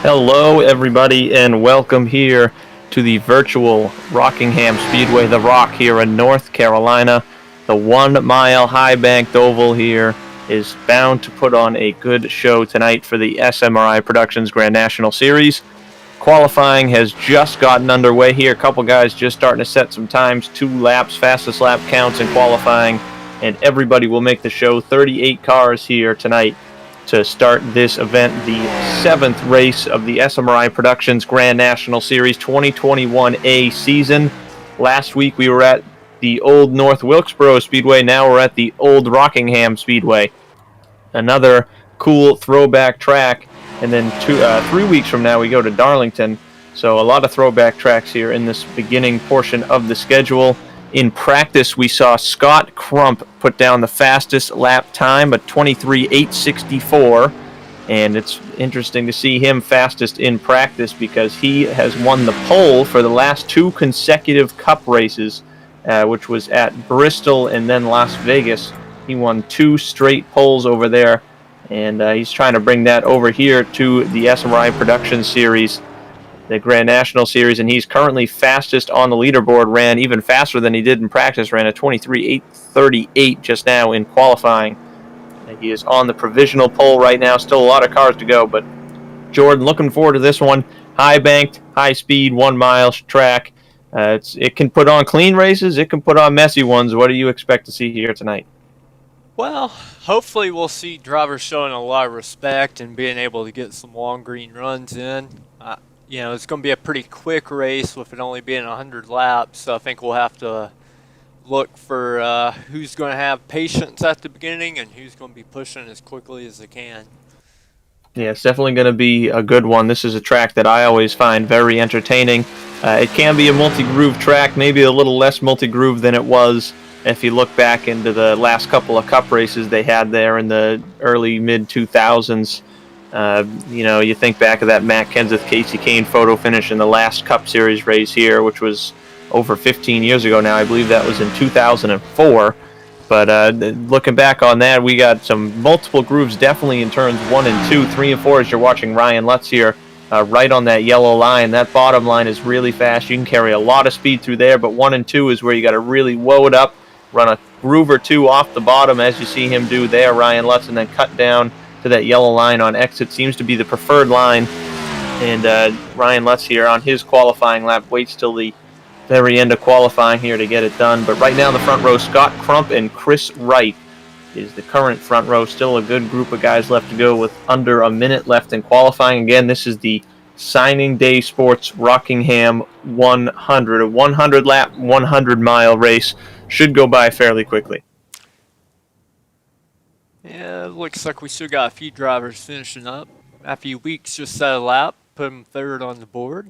Hello, everybody, and welcome here to the virtual Rockingham Speedway, The Rock, here in North Carolina. The 1 mile high banked oval here is bound to put on a good show tonight for the SMRI Productions Grand National Series. Qualifying has just gotten underway here. A couple guys just starting to set some times, 2 laps, fastest lap counts in qualifying, and everybody will make the show. 38 cars here tonight to start this event, the 7th race of the SMRI Productions Grand National Series 2021A season. Last week we were at the old North Wilkesboro Speedway. Now we're at the old Rockingham Speedway. Another cool throwback track. And then 3 weeks from now we go to Darlington. So a lot of throwback tracks here in this beginning portion of the schedule. In practice, we saw Scott Crump put down the fastest lap time, a 23.864, and it's interesting to see him fastest in practice because he has won the pole for the last 2 consecutive Cup races, which was at Bristol and then Las Vegas. He won 2 straight poles over there, and he's trying to bring that over here to the SMRI Production Series, the Grand National Series, and he's currently fastest on the leaderboard. Ran even faster than he did in practice, ran a 23.838 just now in qualifying. And he is on the provisional pole right now. Still a lot of cars to go, but Jordan, looking forward to this one. High banked, high speed, 1 mile track. It can put on clean races, it can put on messy ones. What do you expect to see here tonight? Well, hopefully we'll see drivers showing a lot of respect and being able to get some long green runs in. It's going to be a pretty quick race with it only being 100 laps, so I think we'll have to look for who's going to have patience at the beginning and who's going to be pushing as quickly as they can. Yeah, it's definitely going to be a good one. This is a track that I always find very entertaining. It can be a multi-groove track, maybe a little less multi-groove than it was if you look back into the last couple of Cup races they had there in the early, mid-2000s. You think back of that Matt Kenseth, Casey Kane photo finish in the last Cup Series race here, which was over 15 years ago now. I believe that was in 2004. But looking back on that, we got some multiple grooves definitely in turns 1 and 2, 3 and 4 as you're watching Ryan Lutz here right on that yellow line. That bottom line is really fast. You can carry a lot of speed through there, but 1 and 2 is where you got to really woe it up, run a groove or 2 off the bottom as you see him do there, Ryan Lutz, and then cut down to that yellow line on exit. Seems to be the preferred line, and Ryan Lutz here on his qualifying lap waits till the very end of qualifying here to get it done. But right now in the front row, Scott Crump and Chris Wright is the current front row. Still a good group of guys left to go with under a minute left in qualifying. Again, this is the Signing Day Sports Rockingham 100, a 100 lap 100 mile race. Should go by fairly quickly. Yeah, it looks like we still got a few drivers finishing up. After a few weeks, just set a lap, put them third on the board.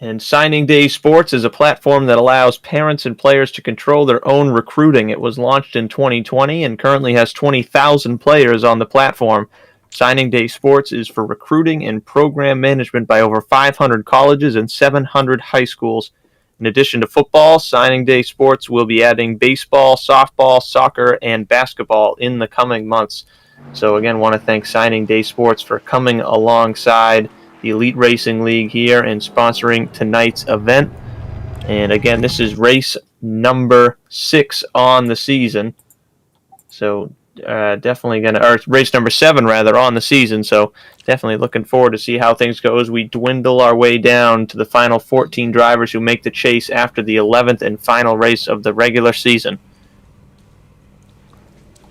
And Signing Day Sports is a platform that allows parents and players to control their own recruiting. It was launched in 2020 and currently has 20,000 players on the platform. Signing Day Sports is for recruiting and program management by over 500 colleges and 700 high schools. In addition to football, Signing Day Sports will be adding baseball, softball, soccer, and basketball in the coming months. So again, want to thank Signing Day Sports for coming alongside the Elite Racing League here and sponsoring tonight's event. And again, this is race number 6 on the season. So definitely going to, or race number 7 rather, on the season. So definitely looking forward to see how things go as we dwindle our way down to the final 14 drivers who make the chase after the 11th and final race of the regular season.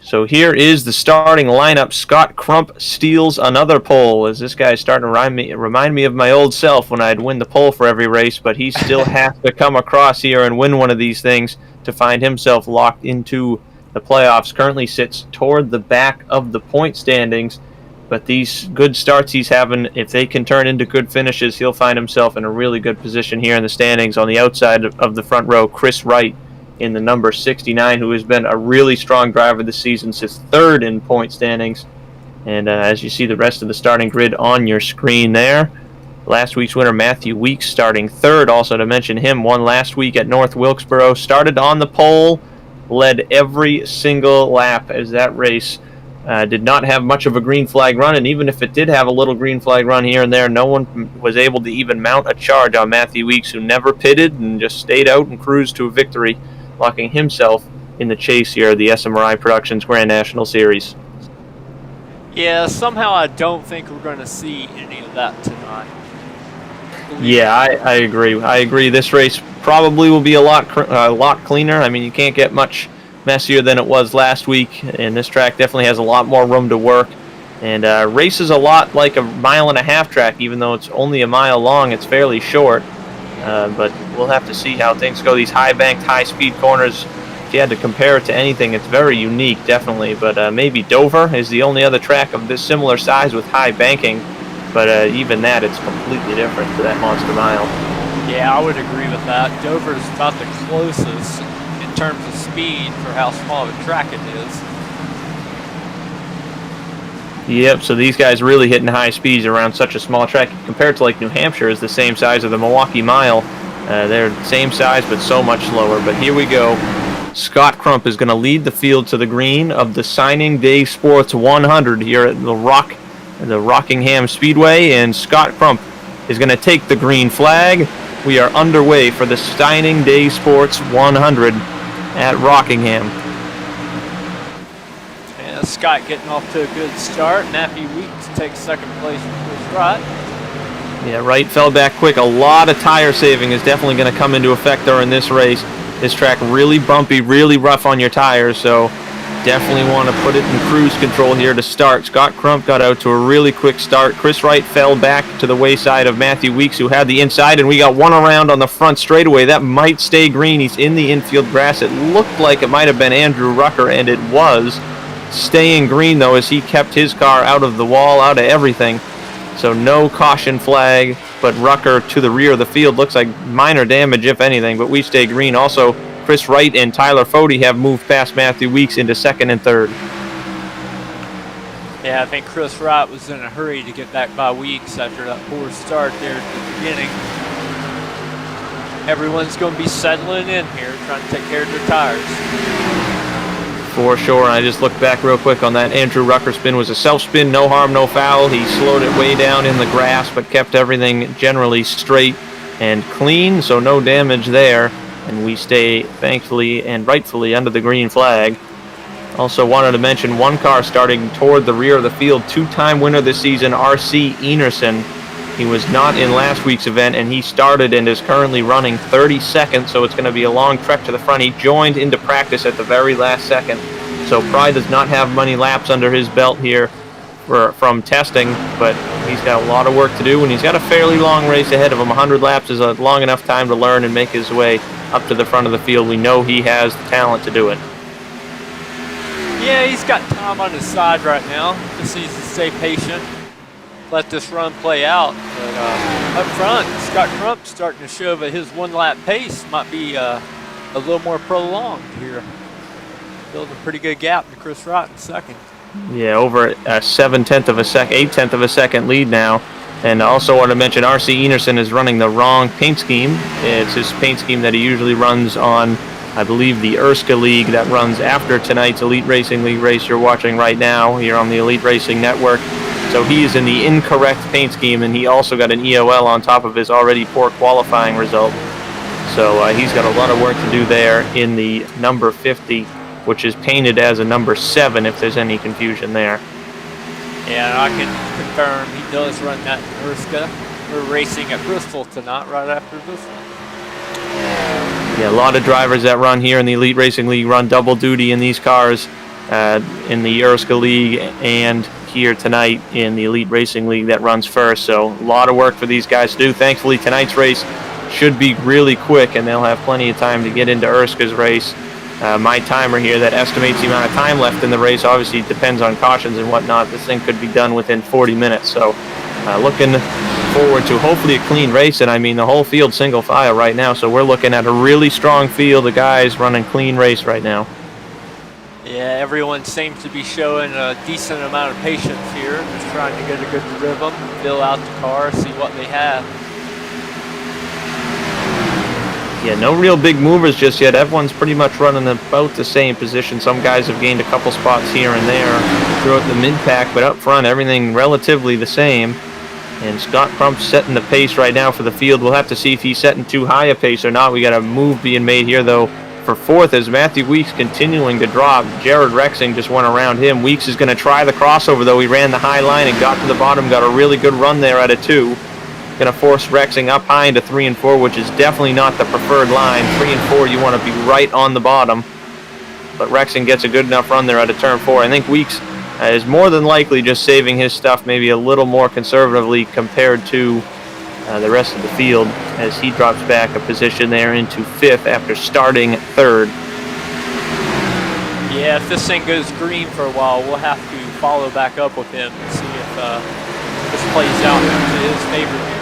So here is the starting lineup. Scott Crump steals another pole, as this guy is starting to remind me of my old self when I'd win the pole for every race, but he still has to come across here and win one of these things to find himself locked into the playoffs. Currently sits toward the back of the point standings, but these good starts he's having, if they can turn into good finishes, he'll find himself in a really good position here in the standings. On the outside of the front row, Chris Wright in the number 69, who has been a really strong driver this season, sits third in point standings. And as you see the rest of the starting grid on your screen there, last week's winner Matthew Weeks starting third. Also to mention him, won last week at North Wilkesboro, started on the pole, led every single lap as that race did not have much of a green flag run, and even if it did have a little green flag run here and there, no one was able to even mount a charge on Matthew Weeks, who never pitted and just stayed out and cruised to a victory, locking himself in the chase here of the SMRI Productions Grand National Series. Yeah, somehow I don't think we're going to see any of that tonight. Yeah, I agree. I agree. This race probably will be a lot cleaner. I mean, you can't get much messier than it was last week, and this track definitely has a lot more room to work. And races a lot like a 1.5-mile track, even though it's only a mile long. It's fairly short, but we'll have to see how things go. These high-banked, high-speed corners, if you had to compare it to anything, it's very unique, definitely. But maybe Dover is the only other track of this similar size with high banking. But even that, it's completely different to that Monster Mile. Yeah, I would agree with that. Dover's about the closest in terms of speed for how small of a track it is. Yep, so these guys really hitting high speeds around such a small track. Compared to like New Hampshire is the same size of the Milwaukee Mile. They're the same size but so much slower. But here we go. Scott Crump is going to lead the field to the green of the Signing Day Sports 100 here at the Rockingham Speedway, and Scott Crump is going to take the green flag. We are underway for the Signing Day Sports 100 at Rockingham. And Scott getting off to a good start. Matthew Weeks takes second place with Chris Wright. Yeah, Wright fell back quick. A lot of tire saving is definitely going to come into effect during this race. This track really bumpy, really rough on your tires, so definitely want to put it in cruise control here to start. Scott Crump got out to a really quick start. Chris Wright fell back to the wayside of Matthew Weeks, who had the inside, and we got one around on the front straightaway. That might stay green. He's in the infield grass. It looked like it might have been Andrew Rucker, and it was staying green, though, as he kept his car out of the wall, out of everything. So no caution flag, but Rucker to the rear of the field. Looks like minor damage, if anything, but we stay green. Also, Chris Wright and Tyler Fody have moved past Matthew Weeks into second and third. Yeah, I think Chris Wright was in a hurry to get back by Weeks after that poor start there at the beginning. Everyone's going to be settling in here, trying to take care of their tires. For sure, and I just looked back real quick on that. Andrew Rucker spin was a self-spin, no harm, no foul. He slowed it way down in the grass, but kept everything generally straight and clean, so no damage there. And we stay, thankfully and rightfully, under the green flag. Also wanted to mention one car starting toward the rear of the field, two-time winner this season, R.C. Enerson. He was not in last week's event, and he started and is currently running 32nd, so it's going to be a long trek to the front. He joined into practice at the very last second, so Pry does not have many laps under his belt here from testing, but he's got a lot of work to do, and he's got a fairly long race ahead of him. 100 laps is a long enough time to learn and make his way up to the front of the field. We know he has the talent to do it. Yeah, he's got time on his side right now. Just needs to stay patient, let this run play out. But up front, Scott Crump starting to show that his one-lap pace might be a little more prolonged here. Building a pretty good gap to Chris Wright in second. Yeah, over a 7/10 of a second, 8/10 of a second lead now. And also want to mention R.C. Enerson is running the wrong paint scheme. It's his paint scheme that he usually runs on, I believe, the Erska League that runs after tonight's Elite Racing League race you're watching right now here on the Elite Racing Network. So he is in the incorrect paint scheme, and he also got an EOL on top of his already poor qualifying result. So he's got a lot of work to do there in the number 50, which is painted as a number 7 if there's any confusion there. Yeah, and I can confirm he does run that in Erska. We're racing at Bristol tonight right after this one. Yeah, a lot of drivers that run here in the Elite Racing League run double duty in these cars in the Erska League and here tonight in the Elite Racing League that runs first. So a lot of work for these guys to do. Thankfully, tonight's race should be really quick, and they'll have plenty of time to get into Erska's race. My timer here that estimates the amount of time left in the race obviously depends on cautions and whatnot. This thing could be done within 40 minutes. So looking forward to hopefully a clean race. And I mean, the whole field single file right now. So we're looking at a really strong field of guys running clean race right now. Yeah, everyone seems to be showing a decent amount of patience here. Just trying to get a good rhythm, fill out the car, see what they have. Yeah, no real big movers just yet. Everyone's pretty much running about the same position. Some guys have gained a couple spots here and there throughout the mid-pack, but up front, everything relatively the same. And Scott Crump's setting the pace right now for the field. We'll have to see if he's setting too high a pace or not. We got a move being made here, though, for fourth as Matthew Weeks continuing to drop. Jared Rexing just went around him. Weeks is going to try the crossover, though. He ran the high line and got to the bottom, got a really good run there at a 2. Going to force Rexing up high into 3 and 4, which is definitely not the preferred line. 3 and 4, you want to be right on the bottom. But Rexing gets a good enough run there at a turn 4. I think Weeks is more than likely just saving his stuff maybe a little more conservatively compared to the rest of the field as he drops back a position there into 5th after starting 3rd. Yeah, if this thing goes green for a while, we'll have to follow back up with him and see if this plays out into his favor here.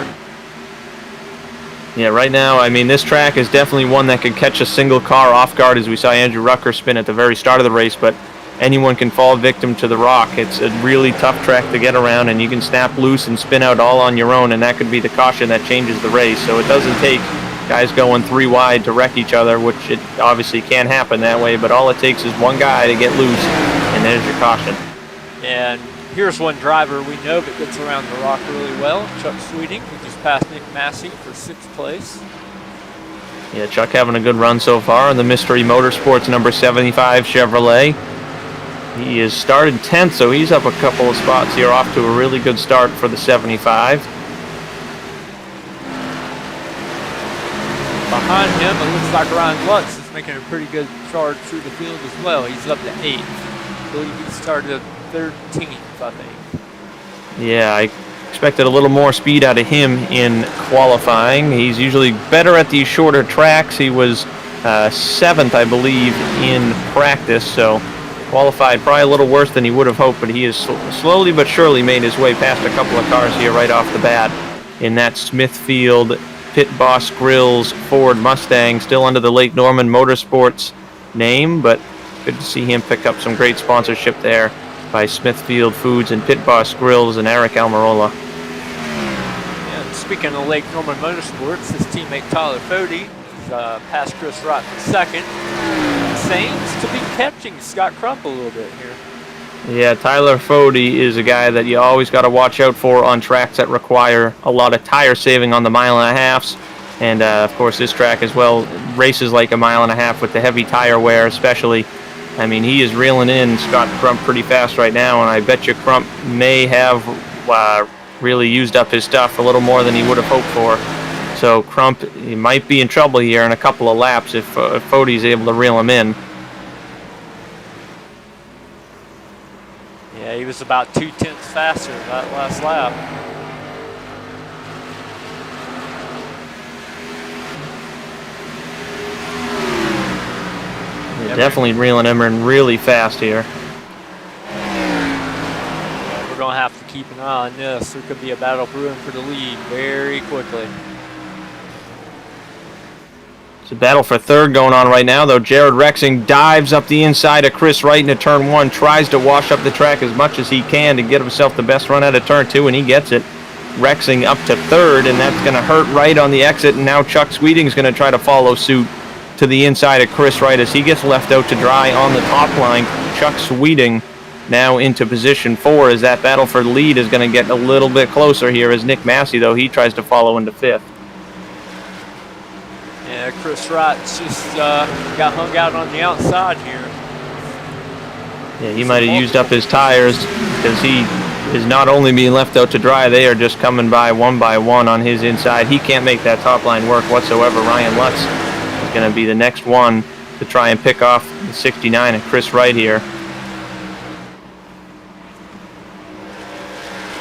Yeah, right now, I mean, this track is definitely one that could catch a single car off guard, as we saw Andrew Rucker spin at the very start of the race, but anyone can fall victim to the rock. It's a really tough track to get around, and you can snap loose and spin out all on your own, and that could be the caution that changes the race. So it doesn't take guys going 3 wide to wreck each other, which it obviously can't happen that way, but all it takes is one guy to get loose, and there's your caution. And here's one driver we know that gets around the rock really well, Chuck Sweeting, who just passed Nick Massey for 6th place. Yeah, Chuck having a good run so far in the Mystery Motorsports number 75 Chevrolet. He has started 10th, so he's up a couple of spots here, off to a really good start for the 75. Behind him, it looks like Ryan Lutz is making a pretty good charge through the field as well. He's up to 8th. I believe he started 13th, I think. Yeah, I expected a little more speed out of him in qualifying. He's usually better at these shorter tracks. He was 7th, I believe, in practice, so qualified probably a little worse than he would have hoped, but he has slowly but surely made his way past a couple of cars here right off the bat in that Smithfield Pit Boss Grills Ford Mustang, still under the Lake Norman Motorsports name, but good to see him pick up some great sponsorship there by Smithfield Foods and Pit Boss Grills and Eric Almirola. And speaking of Lake Norman Motorsports, his teammate Tyler Fody passed Chris Wright for 2nd. Seems to be catching Scott Crump a little bit here. Yeah, Tyler Fody is a guy that you always got to watch out for on tracks that require a lot of tire saving on the 1.5 miles. And, of course, this track as well races like a 1.5 miles with the heavy tire wear especially. I mean, he is reeling in Scott Crump pretty fast right now, and I bet you Crump may have really used up his stuff a little more than he would have hoped for. So Crump, he might be in trouble here in a couple of laps if Fody's able to reel him in. Yeah, he was about 0.2 faster that last lap. Yeah, definitely reeling him in really fast here. Yeah, we're going to have to keep an eye on this. There could be a battle brewing for the lead very quickly. It's a battle for 3rd going on right now, though. Jared Rexing dives up the inside of Chris Wright into turn 1, tries to wash up the track as much as he can to get himself the best run out of turn 2, and he gets it. Rexing up to 3rd, and that's going to hurt Wright on the exit, and now Chuck Sweeting is going to try to follow suit to the inside of Chris Wright as he gets left out to dry on the top line. Chuck Sweeting now into position 4 as that battle for the lead is going to get a little bit closer here as Nick Massey, though, he tries to follow into 5th. Yeah, Chris Wright's just got hung out on the outside here. Yeah, he might have used up his tires because he is not only being left out to dry, they are just coming by one on his inside. He can't make that top line work whatsoever. Ryan Lutz is going to be the next one to try and pick off the 69 and Chris Wright here.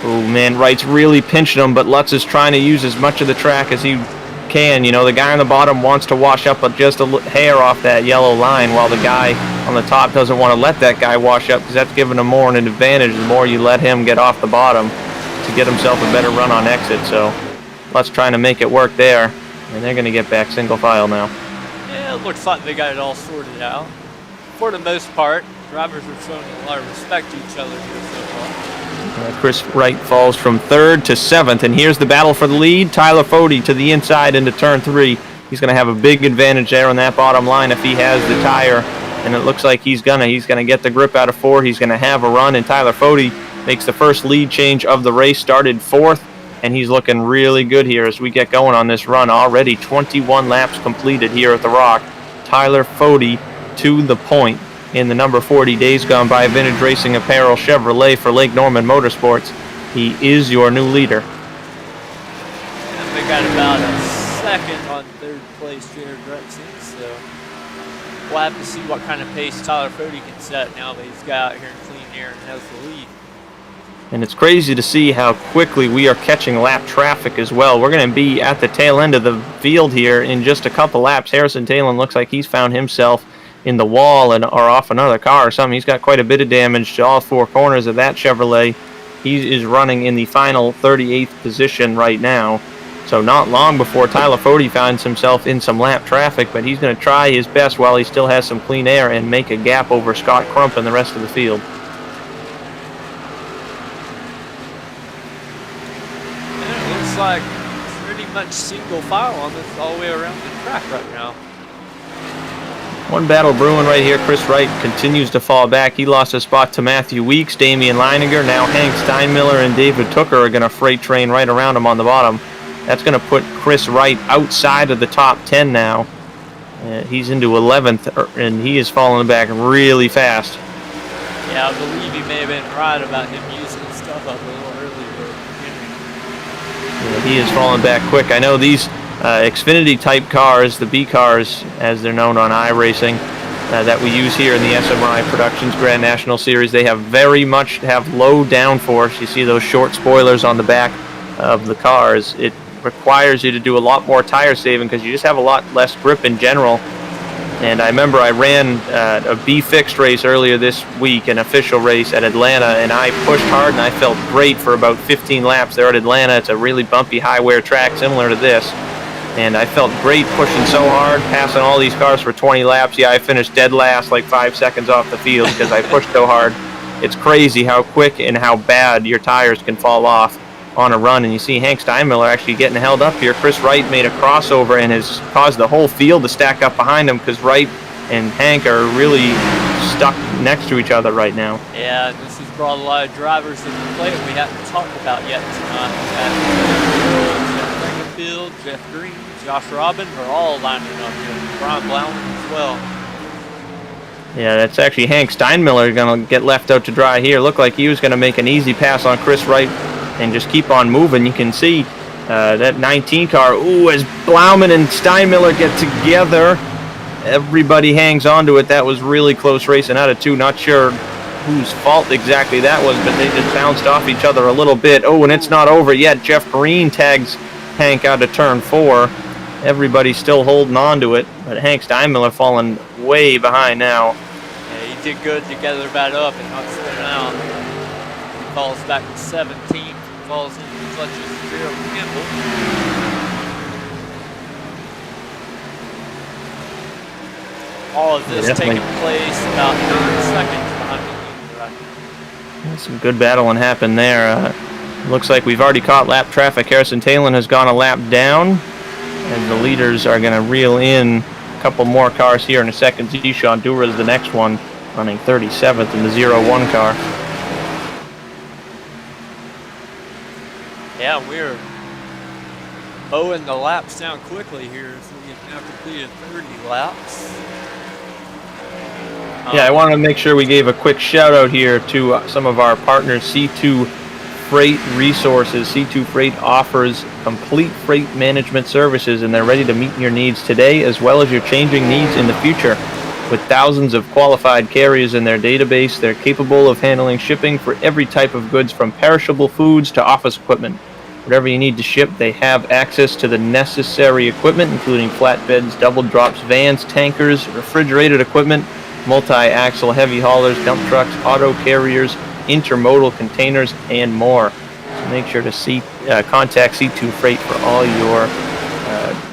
Oh man, Wright's really pinching him, but Lutz is trying to use as much of the track as he can. You know, the guy on the bottom wants to wash up just a hair off that yellow line, while the guy on the top doesn't want to let that guy wash up because that's giving him more an advantage the more you let him get off the bottom to get himself a better run on exit. So Lutz trying to make it work there, and they're going to get back single file now. Yeah, it looks like they got it all sorted out. For the most part, drivers are showing a lot of respect to each other here so far. Chris Wright falls from 3rd to 7th, and here's the battle for the lead. Tyler Fody to the inside into turn 3. He's going to have a big advantage there on that bottom line if he has the tire, and it looks like he's gonna get the grip out of 4. He's going to have a run, and Tyler Fode makes the first lead change of the race, started 4th, and he's looking really good here as we get going on this run. Already 21 laps completed here at the Rock. Tyler Fode to the point in the number 40 Days Gone By Vintage Racing Apparel Chevrolet for Lake Norman Motorsports. He is your new leader. And we got about a second on third place Jared Drexen, so we'll have to see what kind of pace Tyler Fode can set now that he's got out here in clean air and has the lead. And it's crazy to see how quickly we are catching lap traffic as well. We're going to be at the tail end of the field here in just a couple laps. Harrison Talon looks like he's found himself in the wall or off another car or something. He's got quite a bit of damage to all 4 corners of that Chevrolet. He is running in the final 38th position right now. So not long before Tyler Fode finds himself in some lap traffic, but he's going to try his best while he still has some clean air and make a gap over Scott Crump and the rest of the field. Like pretty much single file on this all the way around the track right now. One battle brewing right here. Chris Wright continues to fall back. He lost a spot to Matthew Weeks, Damian Leininger. Now Hank Steinmiller and David Tooker are going to freight train right around him on the bottom. That's going to put Chris Wright outside of the top 10 now. He's into 11th, and he is falling back really fast. Yeah, I believe he may have been right about him using his stuff up a little early. He is falling back quick. I know these Xfinity type cars, the B cars as they're known on iRacing, that we use here in the SMRI Productions Grand National Series, they have very much have low downforce. You see those short spoilers on the back of the cars. It requires you to do a lot more tire saving because you just have a lot less grip in general. And I remember I ran a B fixed race earlier this week, an official race at Atlanta, and I pushed hard and I felt great for about 15 laps there at Atlanta. It's a really bumpy high wear track similar to this. And I felt great pushing so hard, passing all these cars for 20 laps. Yeah, I finished dead last, like 5 seconds off the field because I pushed so hard. It's crazy how quick and how bad your tires can fall off on a run. And you see Hank Steinmiller actually getting held up here. Chris Wright made a crossover and has caused the whole field to stack up behind him because Wright and Hank are really stuck next to each other right now. Yeah, and this has brought a lot of drivers to the plate we haven't talked about yet tonight. Jeff Ringfield, Jeff Green, Josh Robin are all lining up here. Brian Blauman as well. Yeah, that's actually Hank Steinmiller going to get left out to dry here. Looked like he was going to make an easy pass on Chris Wright and just keep on moving. You can see that 19 car. Ooh, as Blauman and Steinmiller get together, everybody hangs on to it. That was really close racing out of 2. Not sure whose fault exactly that was, but they just bounced off each other a little bit. Oh, and it's not over yet. Jeff Green tags Hank out of turn 4. Everybody's still holding on to it, but Hank Steinmiller falling way behind now. Yeah, he did good to gather that up and not spin out. He falls back to 17th. Falls into the clutches of Gerald Campbell. All of this taking place about 9 seconds behind the lead. Some good battling happened there. Looks like we've already caught lap traffic. Harrison Talon has gone a lap down, and the leaders are going to reel in a couple more cars here in a second. Zishan Dura is the next one, running 37th in the 0-1 car. Yeah, we're mowing the laps down quickly here, so we have now completed 30 laps. Yeah, I wanted to make sure we gave a quick shout out here to some of our partners, C2 Freight Resources. C2 Freight offers complete freight management services, and they're ready to meet your needs today as well as your changing needs in the future. With thousands of qualified carriers in their database, they're capable of handling shipping for every type of goods from perishable foods to office equipment. Whatever you need to ship, they have access to the necessary equipment, including flatbeds, double drops, vans, tankers, refrigerated equipment, multi-axle heavy haulers, dump trucks, auto carriers, intermodal containers, and more. So make sure to contact C2 Freight for all your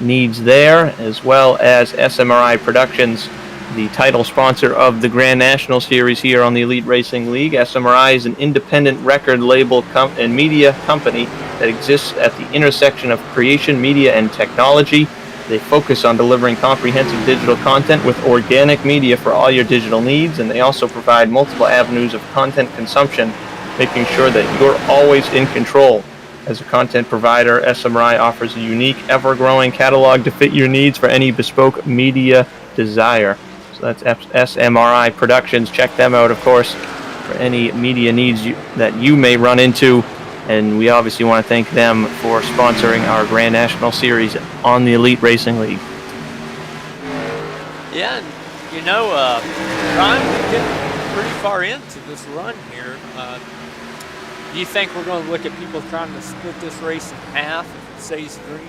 needs there, as well as SMRI Productions, the title sponsor of the Grand National Series here on the Elite Racing League. SMRI is an independent record label and media company that exists at the intersection of creation, media, and technology. They focus on delivering comprehensive digital content with organic media for all your digital needs, and they also provide multiple avenues of content consumption, making sure that you're always in control. As a content provider, SMRI offers a unique, ever-growing catalog to fit your needs for any bespoke media desire. So that's SMRI Productions. Check them out, of course, for any media needs that you may run into. And we obviously want to thank them for sponsoring our Grand National Series on the Elite Racing League. Yeah, and Ryan, we're getting pretty far into this run here. Do you think we're going to look at people trying to split this race in half if it stays green?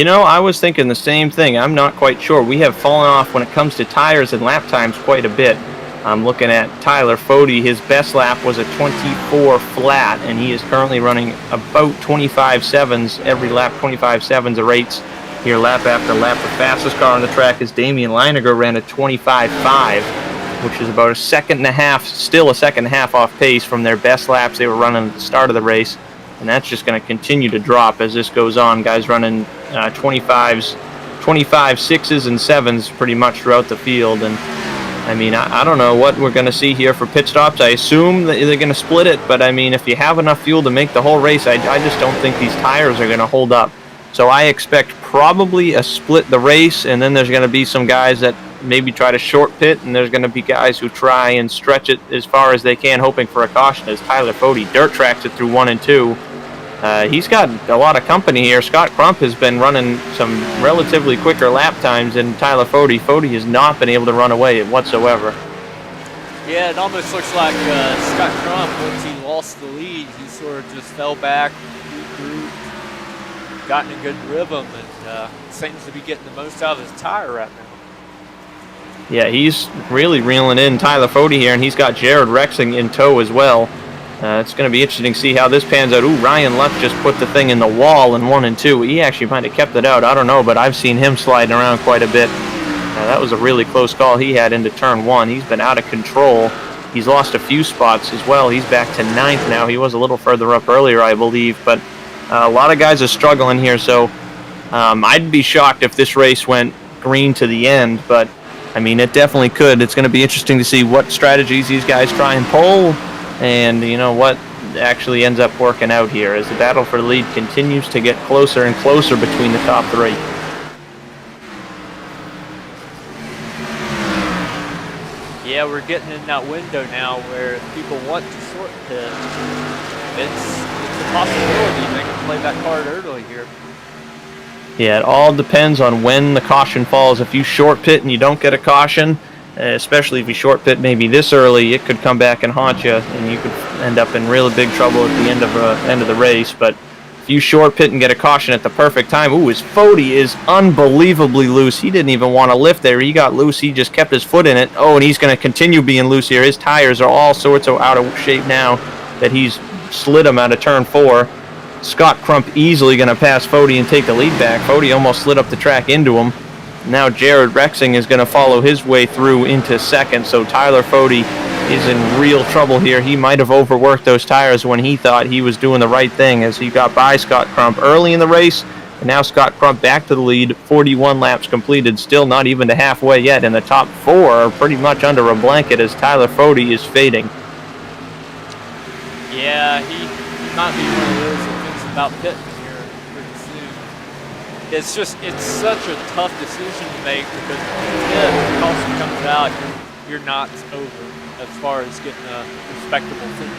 I was thinking the same thing. I'm not quite sure. We have fallen off when it comes to tires and lap times quite a bit. I'm looking at Tyler Fode. His best lap was a 24 flat, and he is currently running about 25.7s every lap, 25.7s or 8s here lap after lap. The fastest car on the track is Damian Leininger, ran a 25.5, which is about a second and a half, still a second and a half off pace from their best laps they were running at the start of the race. And that's just going to continue to drop as this goes on. Guys running 25s, 6s, and 7s pretty much throughout the field. And I mean, I don't know what we're going to see here for pit stops. I assume that they're going to split it, but I mean, if you have enough fuel to make the whole race, I just don't think these tires are going to hold up. So I expect probably a split the race, and then there's going to be some guys that maybe try to short pit, and there's going to be guys who try and stretch it as far as they can, hoping for a caution, as Tyler Fode dirt tracks it through 1 and 2. He's got a lot of company here. Scott Crump has been running some relatively quicker lap times than Tyler Fode. Fode has not been able to run away whatsoever. Yeah, it almost looks like Scott Crump, once he lost the lead, he sort of just fell back, regrouped, got in a good rhythm, and seems to be getting the most out of his tire right now. Yeah, he's really reeling in Tyler Fode here, and he's got Jared Rexing in tow as well. It's going to be interesting to see how this pans out. Ooh, Ryan Luck just put the thing in the wall in 1 and 2. He actually might have kept it out. I don't know, but I've seen him sliding around quite a bit. That was a really close call he had into turn 1. He's been out of control. He's lost a few spots as well. He's back to 9th now. He was a little further up earlier, I believe. But a lot of guys are struggling here, so I'd be shocked if this race went green to the end. But, I mean, it definitely could. It's going to be interesting to see what strategies these guys try and pull. And what actually ends up working out here as the battle for the lead continues to get closer and closer between the top 3. Yeah, we're getting in that window now where if people want to short pit, it's a possibility they can play that card early here. Yeah, it all depends on when the caution falls. If you short pit and you don't get a caution, especially if you short pit maybe this early, it could come back and haunt you, and you could end up in really big trouble at the end of the race. But if you short pit and get a caution at the perfect time, ooh, his Fode is unbelievably loose. He didn't even want to lift there. He got loose. He just kept his foot in it. Oh, and he's going to continue being loose here. His tires are all sorts of out of shape now that he's slid them out of turn 4. Scott Crump easily going to pass Fode and take the lead back. Fode almost slid up the track into him. Now Jared Rexing is going to follow his way through into 2nd, so Tyler Fode is in real trouble here. He might have overworked those tires when he thought he was doing the right thing, as he got by Scott Crump early in the race, and now Scott Crump back to the lead, 41 laps completed, still not even to halfway yet, and the top 4 are pretty much under a blanket as Tyler Fode is fading. Yeah, he might be one of those that thinks about pitting. It's such a tough decision to make because if the caution comes out, you're not over as far as getting a respectable finish.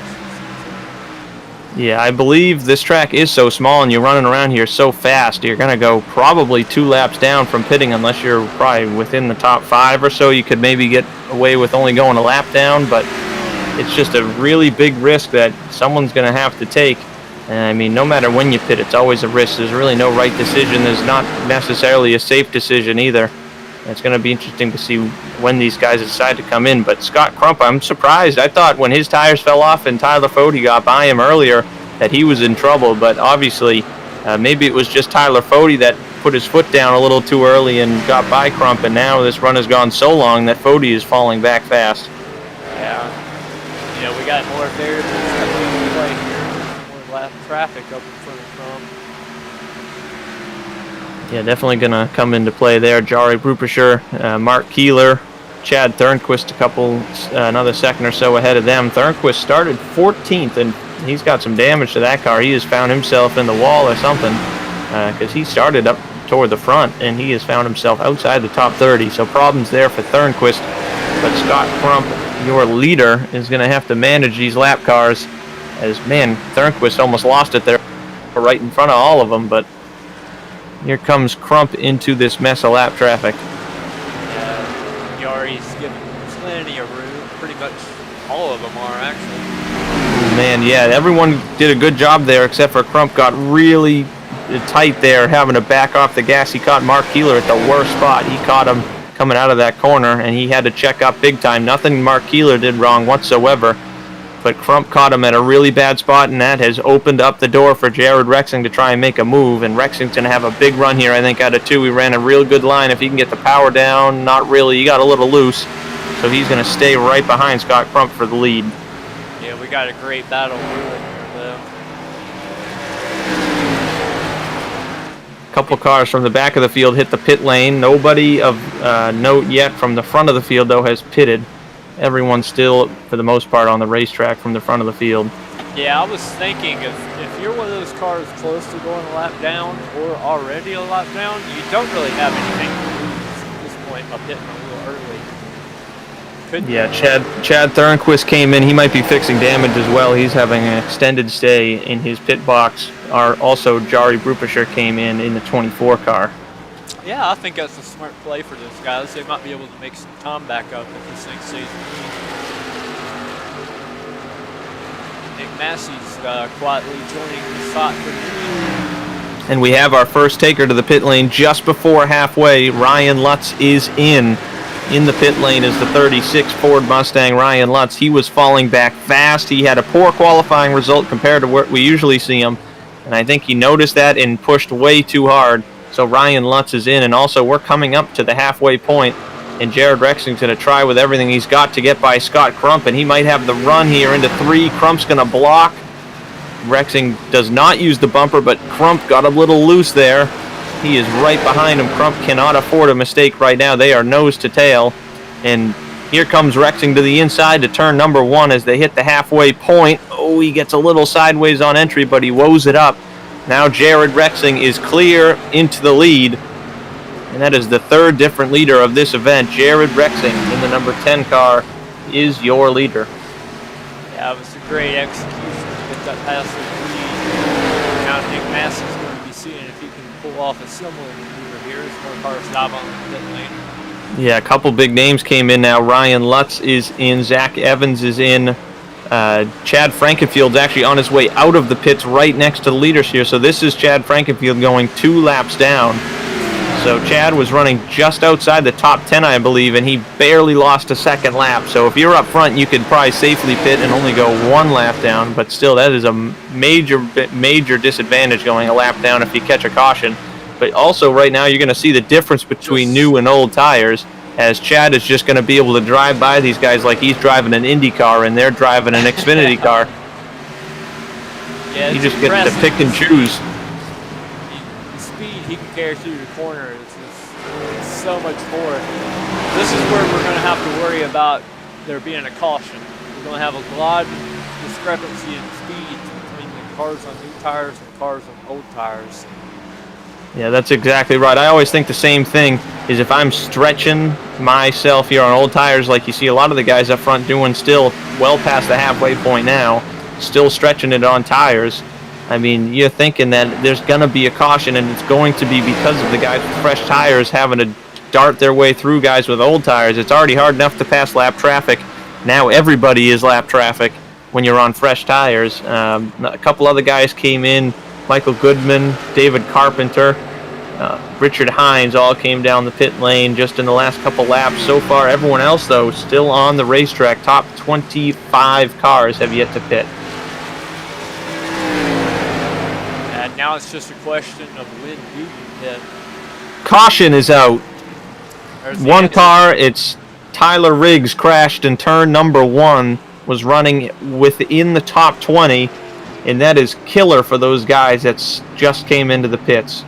Yeah, I believe this track is so small and you're running around here so fast, you're going to go probably 2 laps down from pitting unless you're probably within the top 5 or so. You could maybe get away with only going a lap down, but it's just a really big risk that someone's going to have to take. And I mean, no matter when you pit, it's always a risk. There's really no right decision. There's not necessarily a safe decision either. It's going to be interesting to see when these guys decide to come in. But Scott Crump, I'm surprised. I thought when his tires fell off and Tyler Fode got by him earlier that he was in trouble. But obviously, maybe it was just Tyler Fode that put his foot down a little too early and got by Crump. And now this run has gone so long that Fode is falling back fast. Yeah, we got more variables coming into play here. More lap traffic up in front of Crump. Yeah, definitely going to come into play there. Jari Brupischer, Mark Keeler, Chad Thornquist another second or so ahead of them. Thornquist started 14th, and he's got some damage to that car. He has found himself in the wall or something because he started up toward the front, and he has found himself outside the top 30. So problems there for Thornquist. But Scott Crump, your leader, is going to have to manage these lap cars as, man, Thornquist almost lost it there right in front of all of them, but here comes Crump into this mess of lap traffic. Yeah, Yari's given plenty of room. Pretty much all of them are, actually. Man, yeah, everyone did a good job there except for Crump got really tight there, having to back off the gas. He caught Mark Keeler at the worst spot. He caught him coming out of that corner, and he had to check up big time. Nothing Mark Keeler did wrong whatsoever, but Crump caught him at a really bad spot, and that has opened up the door for Jared Rexing to try and make a move, and Rexing's going to have a big run here, I think, out of 2. He ran a real good line. If he can get the power down, not really. He got a little loose, so he's going to stay right behind Scott Crump for the lead. Yeah, we got a great battle brewing here, though. Couple cars from the back of the field hit the pit lane. Nobody of note yet from the front of the field, though, has pitted. Everyone's still, for the most part, on the racetrack from the front of the field. Yeah, I was thinking if you're one of those cars close to going a lap down or already a lap down, you don't really have anything to lose at this point by pitting a little early. Yeah, Chad Thornquist came in. He might be fixing damage as well. He's having an extended stay in his pit box. Also, Jari Brupischer came in the 24 car. Yeah, I think that's a smart play for those guys. They might be able to make some time back up if this thing stays moving. Nick Massey's quietly joining the spot for the lead. And we have our first taker to the pit lane just before halfway. Ryan Lutz is in the pit lane is the 36 Ford Mustang Ryan Lutz. He was falling back fast. He had a poor qualifying result compared to where we usually see him, and I think he noticed that and pushed way too hard. So Ryan Lutz is in, and also we're coming up to the halfway point, and Jared Rexing's going to try with everything he's got to get by Scott Crump, and he might have the run here into 3. Crump's going to block. Rexing does not use the bumper, but Crump got a little loose there. He is right behind him. Crump cannot afford a mistake right now. They are nose to tail, and here comes Rexing to the inside to turn number 1 as they hit the halfway point. Oh, he gets a little sideways on entry, but he woes it up. Now Jared Rexing is clear into the lead, and that is the 3rd different leader of this event. Jared Rexing in the number 10 car is your leader. Yeah, it was a great execution to get that past the lead. Now Nick Massey's going to be seeing if he can pull off a similar maneuver here as more cars stop on the pit lane. Yeah, a couple big names came in now. Ryan Lutz is in. Zach Evans is in. Chad Frankenfield's actually on his way out of the pits right next to the leaders here. So this is Chad Frankenfield going 2 laps down. So Chad was running just outside the top 10, I believe, and he barely lost a second lap. So if you're up front, you could probably safely pit and only go 1 lap down. But still, that is a major disadvantage going a lap down if you catch a caution. But also right now, you're going to see the difference between new and old tires, as Chad is just going to be able to drive by these guys like he's driving an Indy car and they're driving an Xfinity car. Yeah, he just gets to pick and choose. The speed he can carry through the corner is it's so much more. This is where we're going to have to worry about there being a caution. We're going to have a lot of discrepancy in speed between the cars on new tires and cars on old tires. Yeah, that's exactly right. I always think the same thing is if I'm stretching myself here on old tires, like you see a lot of the guys up front doing still well past the halfway point now, still stretching it on tires. I mean, you're thinking that there's going to be a caution, and it's going to be because of the guys with fresh tires having to dart their way through guys with old tires. It's already hard enough to pass lap traffic. Now everybody is lap traffic when you're on fresh tires. A couple other guys came in. Michael Goodman, David Carpenter, Richard Hines all came down the pit lane just in the last couple laps. So far, everyone else, though, still on the racetrack. Top 25 cars have yet to pit. And now it's just a question of when do you pit. Caution is out. One car, it's Tyler Riggs, crashed in turn number 1, was running within the top 20. And that is killer for those guys that just came into the pits.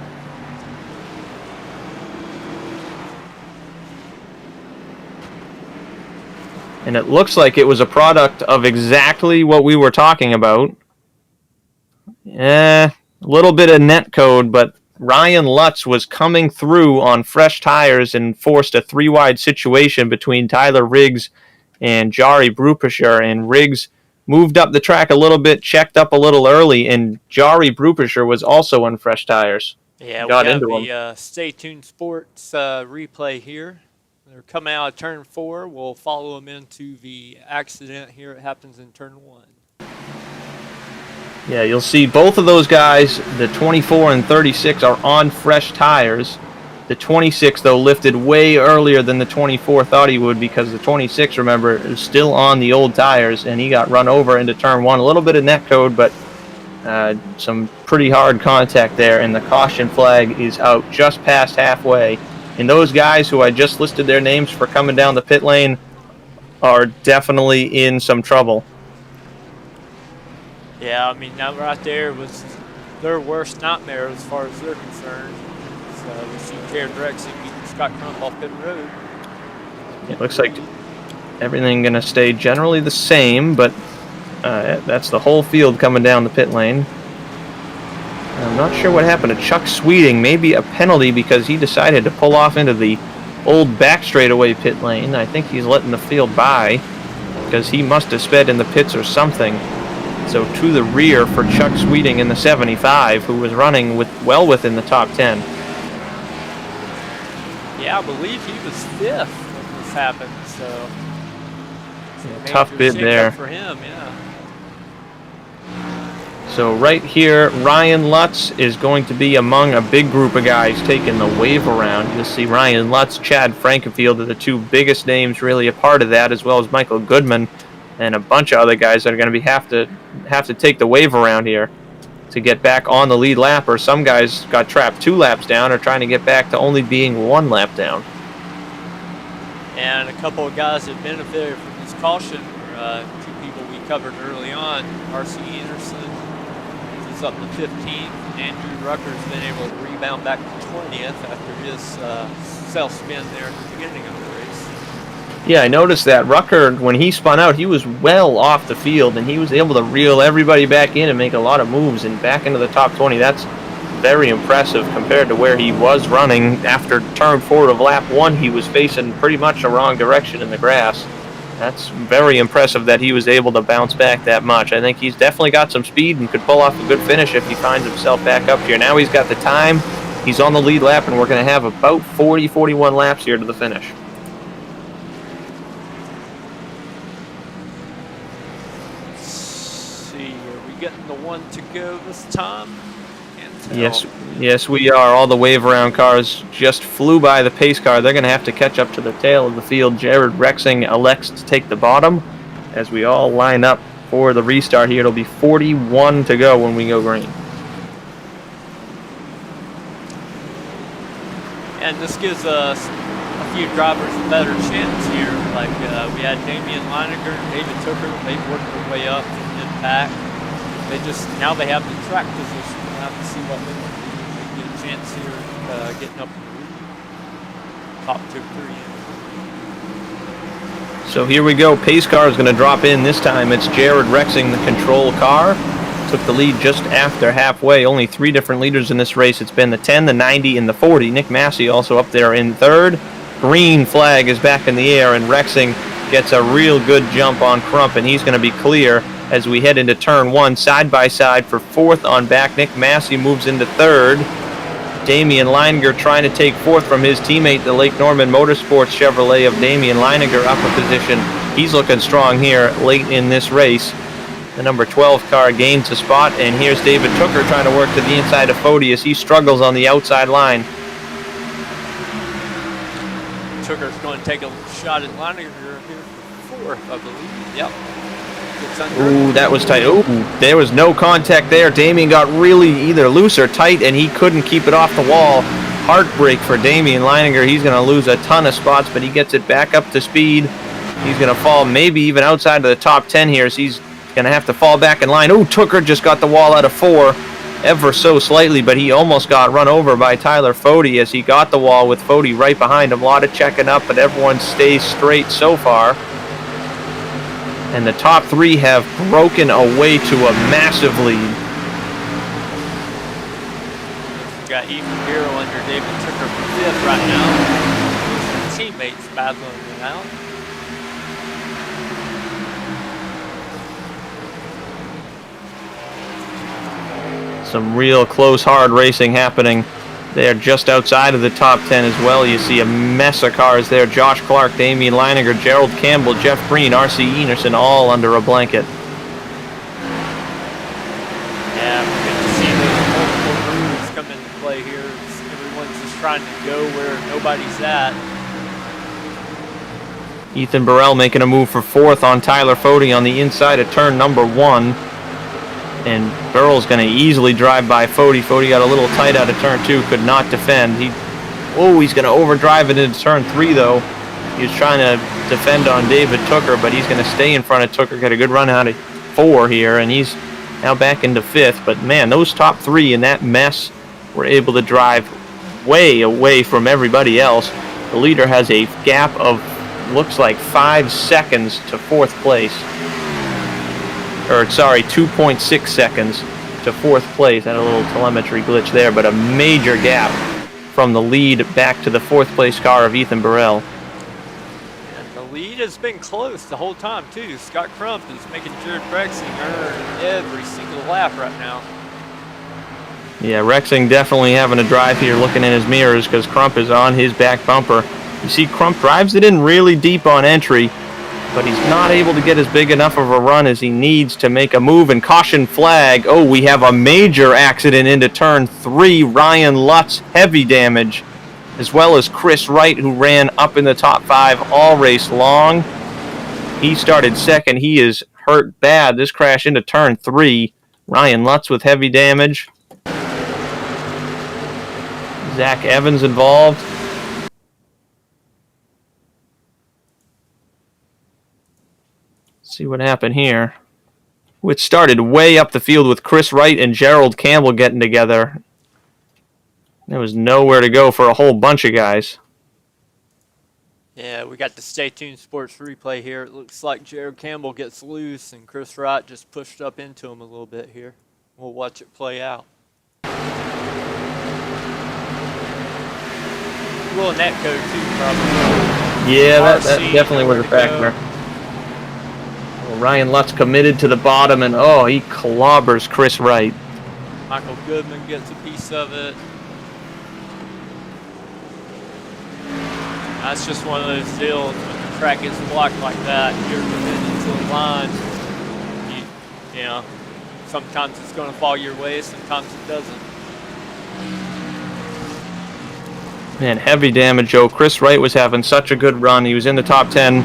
And it looks like it was a product of exactly what we were talking about. A little bit of net code, but Ryan Lutz was coming through on fresh tires and forced a 3-wide situation between Tyler Riggs and Jari Brupischer, and Riggs moved up the track a little bit, checked up a little early, and Jari Brupischer was also on fresh tires. Yeah, Got we have into the Stay Tuned Sports replay here. They're coming out of turn 4. We'll follow them into the accident here. It happens in turn 1. Yeah, you'll see both of those guys, the 24 and 36, are on fresh tires. The 26, though, lifted way earlier than the 24 thought he would, because the 26, remember, is still on the old tires, and he got run over into turn 1. A little bit of net code, but some pretty hard contact there, and the caution flag is out just past halfway. And those guys who I just listed their names for coming down the pit lane are definitely in some trouble. Yeah, I mean, that right there was their worst nightmare as far as they're concerned. So we see Jared Rexing beating Scott Crump off pit road. It looks like everything going to stay generally the same, but that's the whole field coming down the pit lane. I'm not sure what happened to Chuck Sweeting. Maybe a penalty because he decided to pull off into the old back straightaway pit lane. I think he's letting the field by because he must have sped in the pits or something. So to the rear for Chuck Sweeting in the 75, who was running well within the top 10. Yeah, I believe he was 5th when this happened. So yeah, tough bid there for him. Yeah. So right here, Ryan Lutz is going to be among a big group of guys taking the wave around. You'll see Ryan Lutz, Chad Frankenfield are the two biggest names really a part of that, as well as Michael Goodman and a bunch of other guys that are going to have to take the wave around here to get back on the lead lap, or some guys got trapped 2 laps down or trying to get back to only being 1 lap down. And a couple of guys that benefited from this caution were 2 people we covered early on. R.C. Anderson is up to 15th. Andrew Rucker's been able to rebound back to 20th after his self-spin there at the beginning of the race. Yeah, I noticed that. Rucker, when he spun out, he was well off the field, and he was able to reel everybody back in and make a lot of moves and back into the top 20. That's very impressive compared to where he was running. After turn 4 of lap 1, he was facing pretty much the wrong direction in the grass. That's very impressive that he was able to bounce back that much. I think he's definitely got some speed and could pull off a good finish if he finds himself back up here. Now he's got the time. He's on the lead lap, and we're going to have about 40, 41 laps here to the finish. Getting the 1 to go this time. Yes, we are. All the wave around cars just flew by the pace car. They're going to have to catch up to the tail of the field. Jared Rexing elects to take the bottom as we all line up for the restart here. It'll be 41 to go when we go green. And this gives us a few drivers a better chance here. Like we had Damian Leininger and David Tooker. They've worked their way up and back. Now they have the track position. We'll have to see what they can do. They get a chance here getting up in the top 2 or 3. So here we go. Pace car is going to drop in this time. It's Jared Rexing, the control car. Took the lead just after halfway. Only 3 different leaders in this race. It's been the 10, the 90, and the 40. Nick Massey also up there in 3rd. Green flag is back in the air, and Rexing gets a real good jump on Crump, and he's going to be clear as we head into turn 1, side by side for 4th on back. Nick Massey moves into 3rd. Damian Leininger trying to take 4th from his teammate, the Lake Norman Motorsports Chevrolet of Damian Leininger, up a position. He's looking strong here late in this race. The number 12 car gains a spot, and here's David Tooker trying to work to the inside of Fody as he struggles on the outside line. Tooker's going to take a shot at Leininger here for 4th, I believe. Yep. Ooh, that was tight. Ooh, there was no contact there. Damian got really either loose or tight, and he couldn't keep it off the wall. Heartbreak for Damian Leininger. He's going to lose a ton of spots, but he gets it back up to speed. He's going to fall maybe even outside of the top 10 here, so he's going to have to fall back in line. Ooh, Tooker just got the wall out of 4 ever so slightly, but he almost got run over by Tyler Fody as he got the wall with Fody right behind him. A lot of checking up, but everyone stays straight so far. And the top three have broken away to a massive lead. We got Ethan Hero under David Tucker for 5th right now. His teammates battling it out. Some real close, hard racing happening there just outside of the top 10 as well. You see a mess of cars there. Josh Clark, Damian Leininger, Gerald Campbell, Jeff Green, R.C. Enerson, all under a blanket. Yeah, we're going to see those multiple rules come into play here. Everyone's just trying to go where nobody's at. Ethan Burrell making a move for 4th on Tyler Fode on the inside of turn number 1. And Burrell's going to easily drive by Fode. Fode got a little tight out of turn 2, could not defend. He's going to overdrive it into turn 3, though. He was trying to defend on David Tucker, but he's going to stay in front of Tucker. Got a good run out of 4 here, and he's now back into 5th. But, man, those top 3 in that mess were able to drive way away from everybody else. The leader has a gap of, looks like 5 seconds to 4th place. Or, sorry, 2.6 seconds to 4th place. Had a little telemetry glitch there, but a major gap from the lead back to the 4th place car of Ethan Burrell. And the lead has been close the whole time, too. Scott Crump is making Jared Rexing earn every single lap right now. Yeah, Rexing definitely having a drive here looking in his mirrors because Crump is on his back bumper. You see Crump drives it in really deep on entry, but he's not able to get as big enough of a run as he needs to make a move. And caution flag. Oh, we have a major accident into turn 3. Ryan Lutz, heavy damage, as well as Chris Wright, who ran up in the top 5 all race long. He started 2nd. He is hurt bad. This crash into turn 3. Ryan Lutz with heavy damage. Zach Evans involved. See what happened here. Which started way up the field with Chris Wright and Gerald Campbell getting together. There was nowhere to go for a whole bunch of guys. Yeah, we got the Stay Tuned Sports replay here. It looks like Gerald Campbell gets loose and Chris Wright just pushed up into him a little bit here. We'll watch it play out. A little net code too, probably. Yeah, that definitely was a factor. Ryan Lutz committed to the bottom, and he clobbers Chris Wright. Michael Goodman gets a piece of it. That's just one of those deals when the track gets blocked like that, you're committed to the line. You know, sometimes it's going to fall your way, sometimes it doesn't. Man, heavy damage, Joe. Chris Wright was having such a good run. He was in the top 10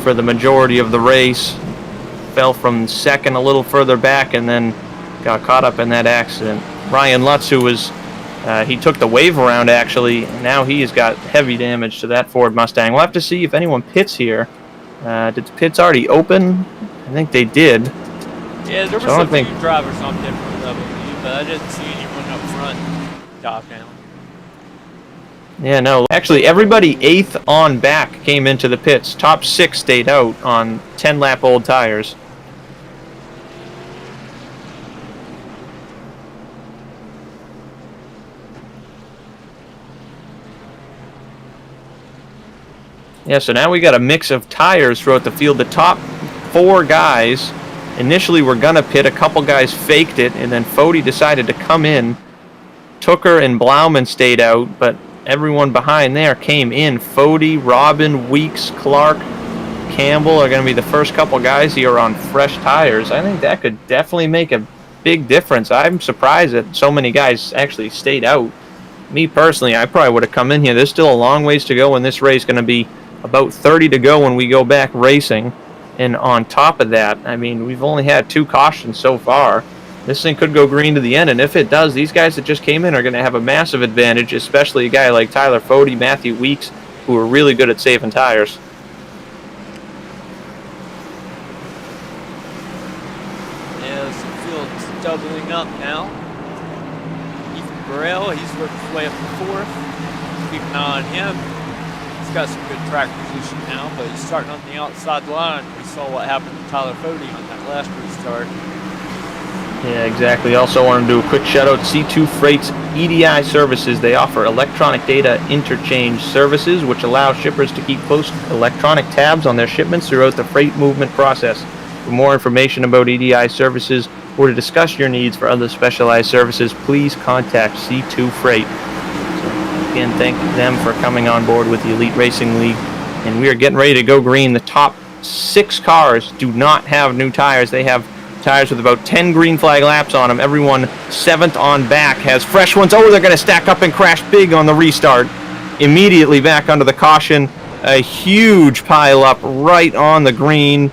for the majority of the race. Fell from 2nd a little further back and then got caught up in that accident. Ryan Lutz, who was, he took the wave around actually. Now he has got heavy damage to that Ford Mustang. We'll have to see if anyone pits here. Did the pits already open? I think they did. Yeah, there were some few drivers on different levels, but I didn't see anyone up front top down. Yeah, no. Actually, everybody 8th on back came into the pits. Top 6 stayed out on 10-lap old tires. Yeah, so now we got a mix of tires throughout the field. The top 4 guys initially were going to pit. A couple guys faked it, and then Fode decided to come in. Tucker and Blauman stayed out, but everyone behind there came in. Fode, Robin, Weeks, Clark, Campbell are going to be the first couple guys here on fresh tires. I think that could definitely make a big difference. I'm surprised that so many guys actually stayed out. Me personally, I probably would have come in here. There's still a long ways to go in this race. Going to be about 30 to go when we go back racing. And on top of that, I mean, we've only had 2 cautions so far. This thing could go green to the end, and if it does, these guys that just came in are going to have a massive advantage, especially a guy like Tyler Fode, Matthew Weeks, who are really good at saving tires. Yeah, the field's doubling up now. Ethan Burrell, he's worked his way up to 4th. Keep an eye on him. He's got some good track position now, but he's starting on the outside line. We saw what happened to Tyler Fody on that last restart. Yeah, exactly. Also want to do a quick shout out to C2 Freight's EDI services. They offer electronic data interchange services, which allow shippers to keep close electronic tabs on their shipments throughout the freight movement process. For more information about EDI services or to discuss your needs for other specialized services, please contact C2 Freight. So, again, thank them for coming on board with the Elite Racing League. And we are getting ready to go green. The top 6 cars do not have new tires. They have tires with about 10 green flag laps on them. Everyone 7th on back has fresh ones. Oh, they're going to stack up and crash big on the restart. Immediately back under the caution. A huge pile up right on the green.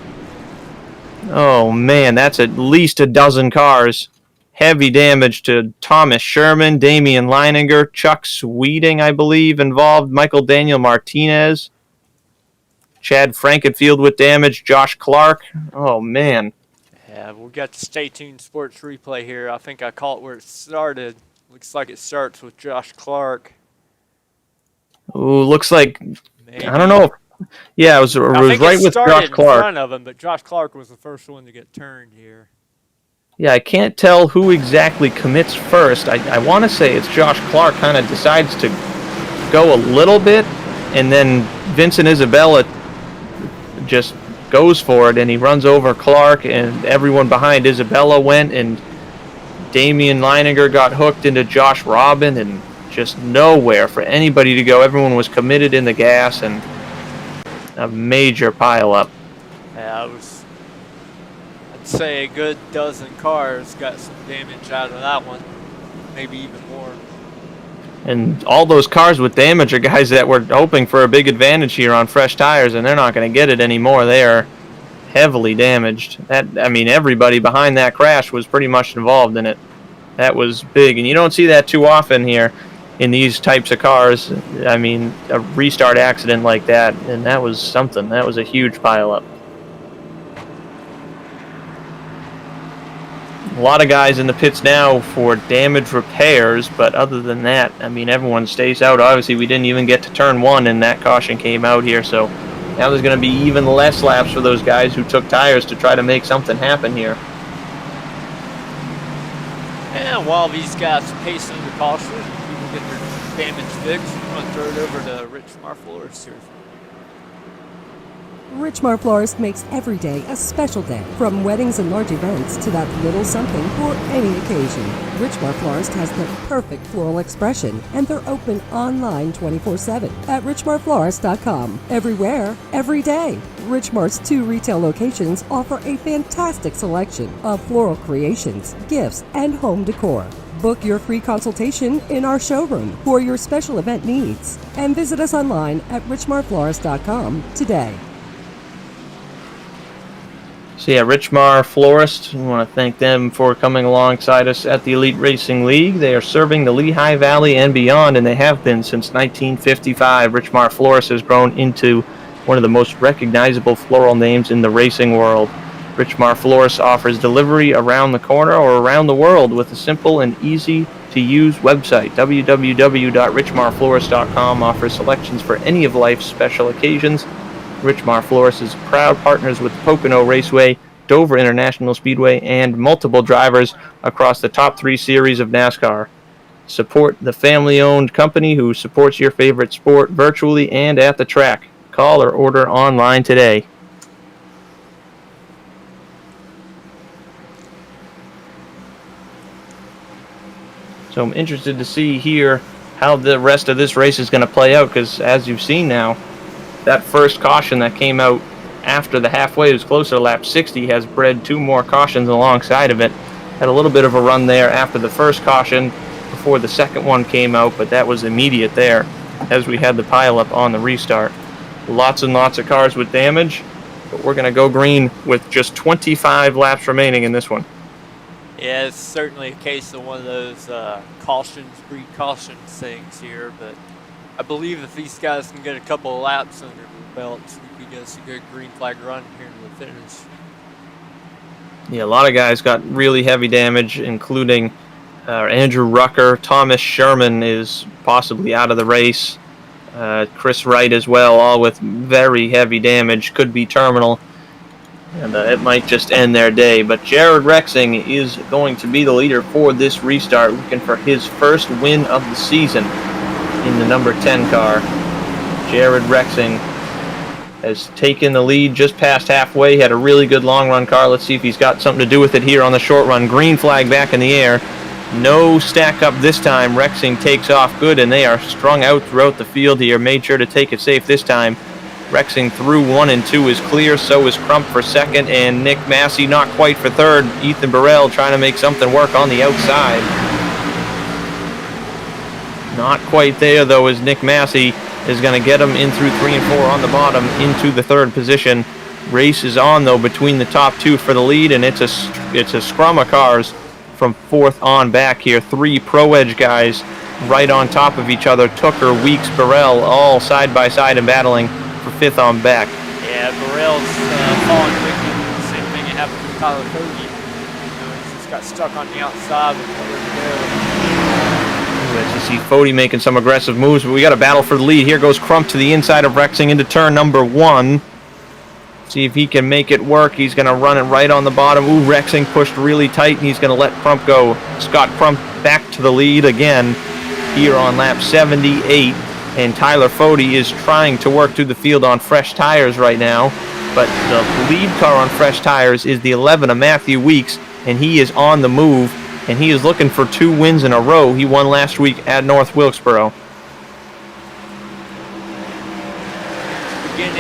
Oh, man, that's at least a dozen cars. Heavy damage to Thomas Sherman, Damian Leininger, Chuck Sweeting, I believe, involved, Michael Daniel Martinez, Chad Frankenfield with damage, Josh Clark. Oh, man. Yeah, we got the Stay Tuned Sports replay here. I think I caught where it started. Looks like it starts with Josh Clark. Ooh, looks like, Maybe. I don't know. Yeah, it was right with Josh Clark. In front of him, but Josh Clark was the first one to get turned here. Yeah, I can't tell who exactly commits first. I want to say it's Josh Clark kind of decides to go a little bit, and then Vincent Isabella just goes for it, and he runs over Clark, and everyone behind Isabella went, and Damian Leininger got hooked into Josh Robin, and just nowhere for anybody to go. Everyone was committed in the gas, and a major pileup. Yeah, it was, I'd say a good dozen cars got some damage out of that one, maybe even more. And all those cars with damage are guys that were hoping for a big advantage here on fresh tires, and they're not going to get it anymore. They are heavily damaged. Everybody behind that crash was pretty much involved in it. That was big, and you don't see that too often here in these types of cars. I mean, a restart accident like that, and that was something. That was a huge pileup. A lot of guys in the pits now for damage repairs, but other than that, I mean, everyone stays out. Obviously, we didn't even get to turn 1, and that caution came out here, so now there's going to be even less laps for those guys who took tires to try to make something happen here. And while these guys pace under caution, people get their damage fixed, I'm going to throw it over to Rich Marflores here. Richmar Florist makes every day a special day, from weddings and large events to that little something for any occasion. Richmar Florist has the perfect floral expression, and they're open online 24/7 at richmarflorist.com. Everywhere, every day. Richmar's 2 retail locations offer a fantastic selection of floral creations, gifts, and home decor. Book your free consultation in our showroom for your special event needs, and visit us online at richmarflorist.com today. So yeah, Richmar Florist, we want to thank them for coming alongside us at the Elite Racing League. They are serving the Lehigh Valley and beyond, and they have been since 1955. Richmar Florist has grown into one of the most recognizable floral names in the racing world. Richmar Florist offers delivery around the corner or around the world with a simple and easy-to-use website. www.richmarflorist.com offers selections for any of life's special occasions. Richmar Florist is proud partners with Pocono Raceway, Dover International Speedway, and multiple drivers across the top 3 series of NASCAR. Support the family-owned company who supports your favorite sport virtually and at the track. Call or order online today. So I'm interested to see here how the rest of this race is going to play out, because as you've seen now, that first caution that came out after the halfway, it was closer to lap 60, has bred 2 more cautions alongside of it. Had a little bit of a run there after the first caution before the second one came out, but that was immediate there as we had the pileup on the restart. Lots and lots of cars with damage, but we're going to go green with just 25 laps remaining in this one. Yeah, it's certainly a case of one of those cautions breed cautions things here, but I believe if these guys can get a couple of laps under their belts, we could get us a good green flag run here to the finish. Yeah, a lot of guys got really heavy damage, including Andrew Rucker. Thomas Sherman is possibly out of the race. Chris Wright as well, all with very heavy damage. Could be terminal, and it might just end their day. But Jared Rexing is going to be the leader for this restart, looking for his first win of the season in the number 10 car. Jared Rexing has taken the lead just past halfway. He had a really good long run car. Let's see if he's got something to do with it here on the short run. Green flag back in the air. No stack up this time. Rexing takes off good, and they are strung out throughout the field here. Made sure to take it safe this time. Rexing through 1 and 2 is clear. So is Crump for second, and Nick Massey not quite for third. Ethan Burrell trying to make something work on the outside. Not quite there, though, as Nick Massey is going to get him in through 3 and 4 on the bottom into the third position. Race is on, though, between the top two for the lead, and it's a scrum of cars from fourth on back here. 3 Pro Edge guys right on top of each other. Tooker, Weeks, Burrell, all side by side and battling for fifth on back. Yeah, Burrell's falling victim to the same thing that happened with Tyler Cody. He just got stuck on the outside with nowhere to go. As you see Fody making some aggressive moves, but we got a battle for the lead. Here goes Crump to the inside of Rexing into turn number 1. See if he can make it work. He's going to run it right on the bottom. Ooh, Rexing pushed really tight, and he's going to let Crump go. Scott Crump back to the lead again here on lap 78. And Tyler Fody is trying to work through the field on fresh tires right now. But the lead car on fresh tires is the 11 of Matthew Weeks, and he is on the move. And he is looking for 2 wins in a row. He won last week at North Wilkesboro.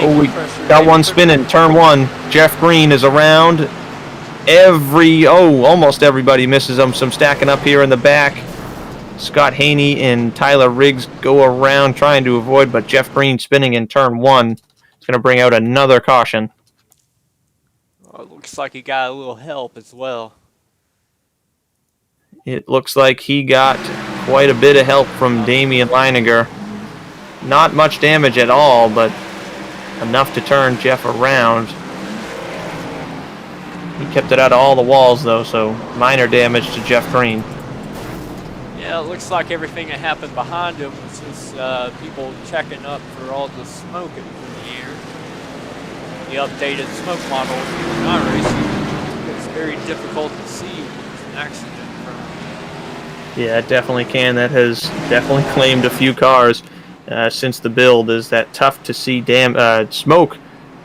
Oh, we got one spinning. Turn 1. Jeff Green is around. Almost everybody misses him. Some stacking up here in the back. Scott Haney and Tyler Riggs go around trying to avoid, but Jeff Green spinning in turn 1. It's going to bring out another caution. Well, it looks like he got a little help as well. It looks like he got quite a bit of help from Damian Leininger. Not much damage at all, but enough to turn Jeff around. He kept it out of all the walls, though, so minor damage to Jeff Green. Yeah, it looks like everything that happened behind him was just people checking up for all the smoke in the air. The updated smoke model in iRacing, it's very difficult to see when there's an accident. Yeah, it definitely can. That has definitely claimed a few cars since the build. Is that tough to see smoke?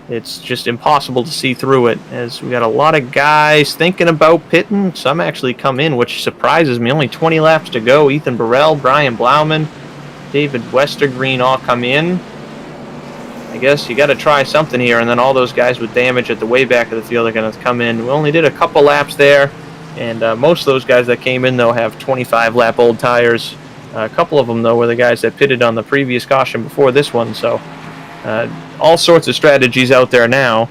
It's just impossible to see through it, as we got a lot of guys thinking about pitting. Some actually come in, which surprises me. Only 20 laps to go. Ethan Burrell, Brian Blauman, David Westergreen all come in. I guess you got to try something here, and then all those guys with damage at the way back of the field are going to come in. We only did a couple laps there. And most of those guys that came in, though, have 25-lap-old tires. A couple of them, though, were the guys that pitted on the previous caution before this one. So all sorts of strategies out there now.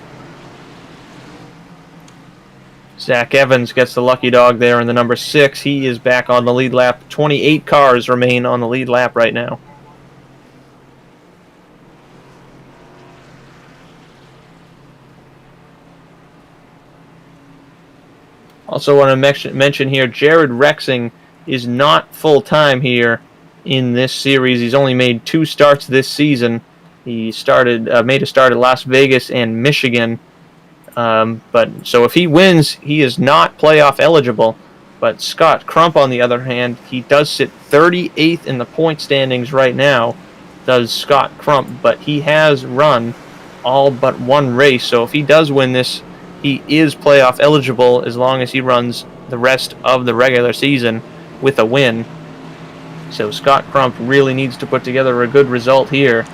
Zach Evans gets the lucky dog there in the number 6. He is back on the lead lap. 28 cars remain on the lead lap right now. Also want to mention here, Jared Rexing is not full-time here in this series. He's only made 2 starts this season. He made a start at Las Vegas and Michigan. But so if he wins, he is not playoff eligible. But Scott Crump, on the other hand, he does sit 38th in the point standings right now, does Scott Crump. But he has run all but 1 race. So if he does win this, he is playoff eligible as long as he runs the rest of the regular season with a win. So Scott Crump really needs to put together a good result here.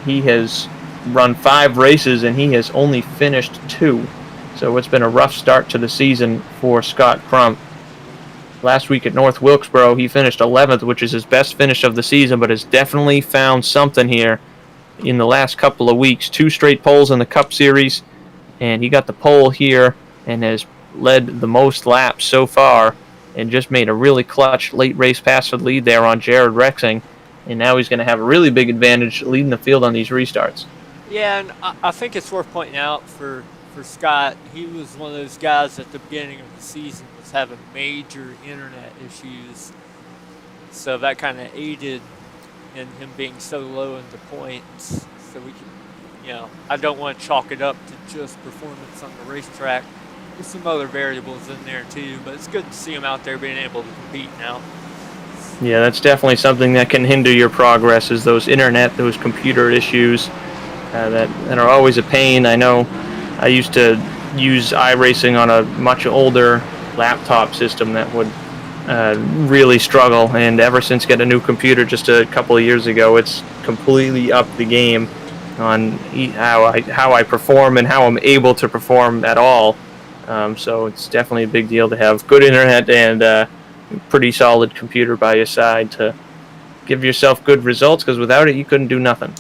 He has run 5 races and he has only finished 2. So it's been a rough start to the season for Scott Crump. Last week at North Wilkesboro, he finished 11th, which is his best finish of the season, but has definitely found something here in the last couple of weeks. 2 straight poles in the Cup Series. And he got the pole here and has led the most laps so far and just made a really clutch late race pass for the lead there on Jared Rexing. And now he's going to have a really big advantage leading the field on these restarts. Yeah, and I think it's worth pointing out for Scott, he was one of those guys at the beginning of the season was having major internet issues. So that kind of aided and him being so low in the points. So we can, I don't want to chalk it up to just performance on the racetrack. There's some other variables in there too, but it's good to see him out there being able to compete now. Yeah, that's definitely something that can hinder your progress, is those those computer issues that are always a pain. I know I used to use iRacing on a much older laptop system that would really struggle, and ever since getting a new computer just a couple of years ago, it's completely upped the game on how I perform and how I'm able to perform at all. So it's definitely a big deal to have good internet and pretty solid computer by your side to give yourself good results, because without it you couldn't do nothing.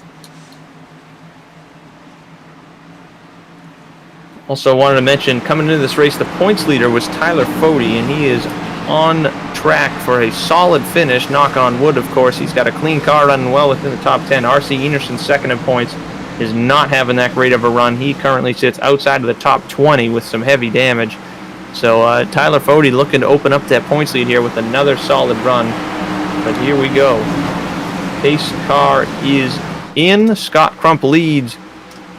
Also wanted to mention, coming into this race, the points leader was Tyler Fody, and he is on track for a solid finish, knock on wood of course. He's got a clean car running well within the top 10. R.C. Enerson second in points, is not having that great of a run. He currently sits outside of the top 20 with some heavy damage. So Tyler Fody looking to open up that points lead here with another solid run. But here we go. Pace car is in. Scott Crump leads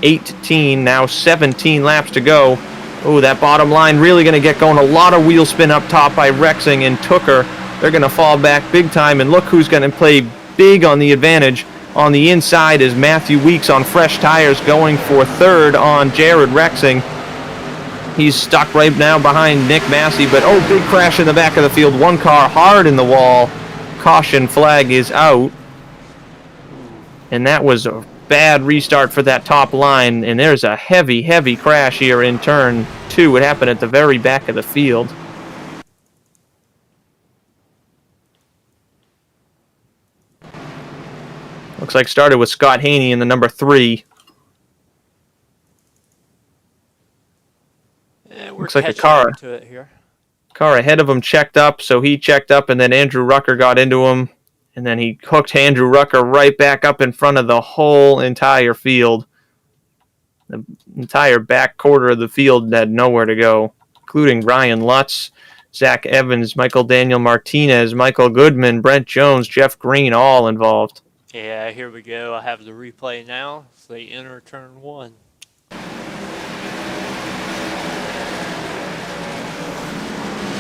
18, now 17 laps to go. Oh, that bottom line really going to get going. A lot of wheel spin up top by Rexing and Tooker. They're going to fall back big time, and look who's going to play big on the advantage. On the inside is Matthew Weeks on fresh tires, going for third on Jared Rexing. He's stuck right now behind Nick Massey, but oh, big crash in the back of the field. One car hard in the wall. Caution flag is out. And that was a bad restart for that top line, and there's a heavy, heavy crash here in turn 2. It happened at the very back of the field. Looks like started with Scott Haney in the number 3. Looks like a car ahead of him checked up, so he checked up, and then Andrew Rucker got into him, and then he hooked Andrew Rucker right back up in front of the whole entire field. The entire back quarter of the field had nowhere to go, including Ryan Lutz, Zach Evans, Michael Daniel Martinez, Michael Goodman, Brent Jones, Jeff Green, all involved. Yeah, here we go. I have the replay now. So they enter turn 1.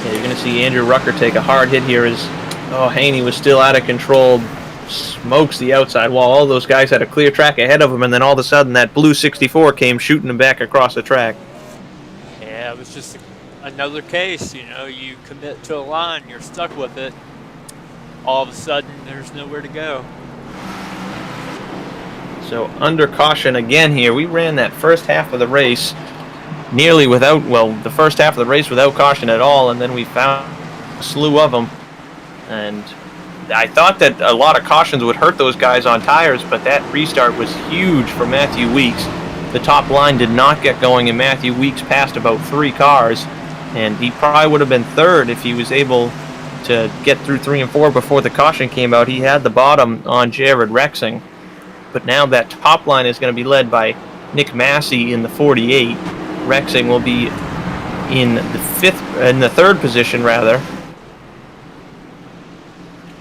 Yeah, you're going to see Andrew Rucker take a hard hit here as Haney was still out of control, smokes the outside wall. All those guys had a clear track ahead of him, and then all of a sudden that blue 64 came shooting him back across the track. Yeah, it was just another case. You commit to a line, you're stuck with it. All of a sudden, there's nowhere to go. So under caution again here. We ran that first half of the race nearly without, the first half of the race without caution at all, and then we found a slew of them. And I thought that a lot of cautions would hurt those guys on tires, but that restart was huge for Matthew Weeks. The top line did not get going, and Matthew Weeks passed about 3 cars, and he probably would have been third if he was able to get through 3 and 4 before the caution came out. He had the bottom on Jared Rexing. But now that top line is going to be led by Nick Massey in the 48. Rexing will be in the third position rather.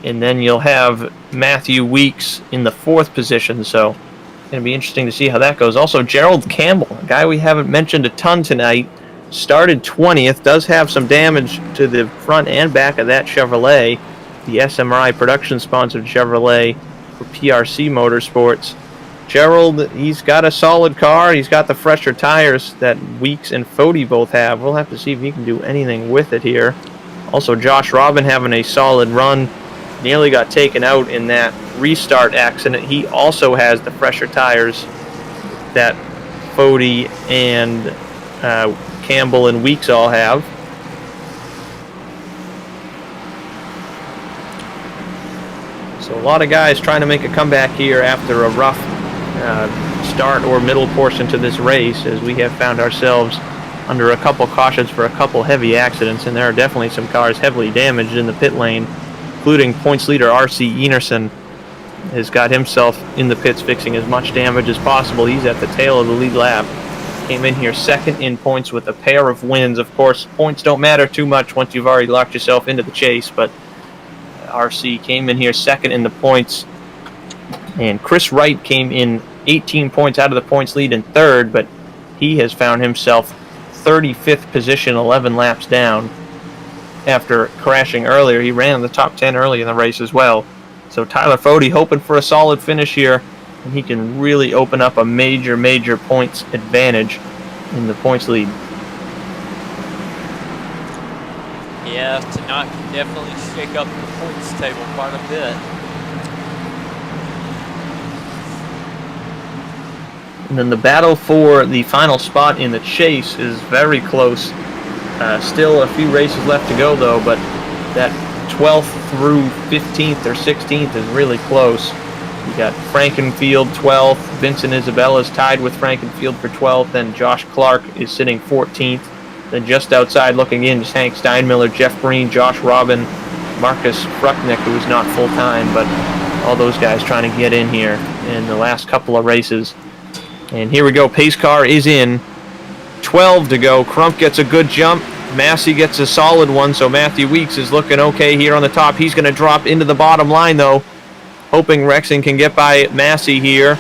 And then you'll have Matthew Weeks in the 4th position, so it's going to be interesting to see how that goes. Also, Gerald Campbell, a guy we haven't mentioned a ton tonight, started 20th, does have some damage to the front and back of that Chevrolet, the SMRI production-sponsored Chevrolet for PRC Motorsports. Gerald, he's got a solid car. He's got the fresher tires that Weeks and Fody both have. We'll have to see if he can do anything with it here. Also, Josh Robin having a solid run. Nearly got taken out in that restart accident. He also has the fresher tires that Fody and Campbell and Weeks all have. So a lot of guys trying to make a comeback here after a rough start or middle portion to this race, as we have found ourselves under a couple cautions for a couple heavy accidents, and there are definitely some cars heavily damaged in the pit lane, including points leader R.C. Enerson has got himself in the pits fixing as much damage as possible. He's at the tail of the lead lap. Came in here second in points with a pair of wins. Of course, points don't matter too much once you've already locked yourself into the chase, but RC came in here second in the points And Chris Wright came in 18 points out of the points lead in third, but he has found himself 35th position, 11 laps down after crashing earlier. He ran in the top 10 early in the race as well. So Tyler Fode hoping for a solid finish here, and he can really open up a major points advantage in the points lead. Yeah, tonight can definitely shake up the points table quite a bit. And then the battle for the final spot in the chase is very close. Still a few races left to go, though, but that 12th through 15th or 16th is really close. You got Frankenfield 12th. Vincent Isabella is tied with Frankenfield for 12th, and Josh Clark is sitting 14th. Then just outside looking in is Hank Steinmiller, Jeff Green, Josh Robin, Marcus Frucknick, who is not full-time, but all those guys trying to get in here in the last couple of races. And here we go. Pace car is in. 12 to go. Crump gets a good jump. Massey gets a solid one, so Matthew Weeks is looking okay here on the top. He's going to drop into the bottom line, though, hoping Rexing can get by Massey here.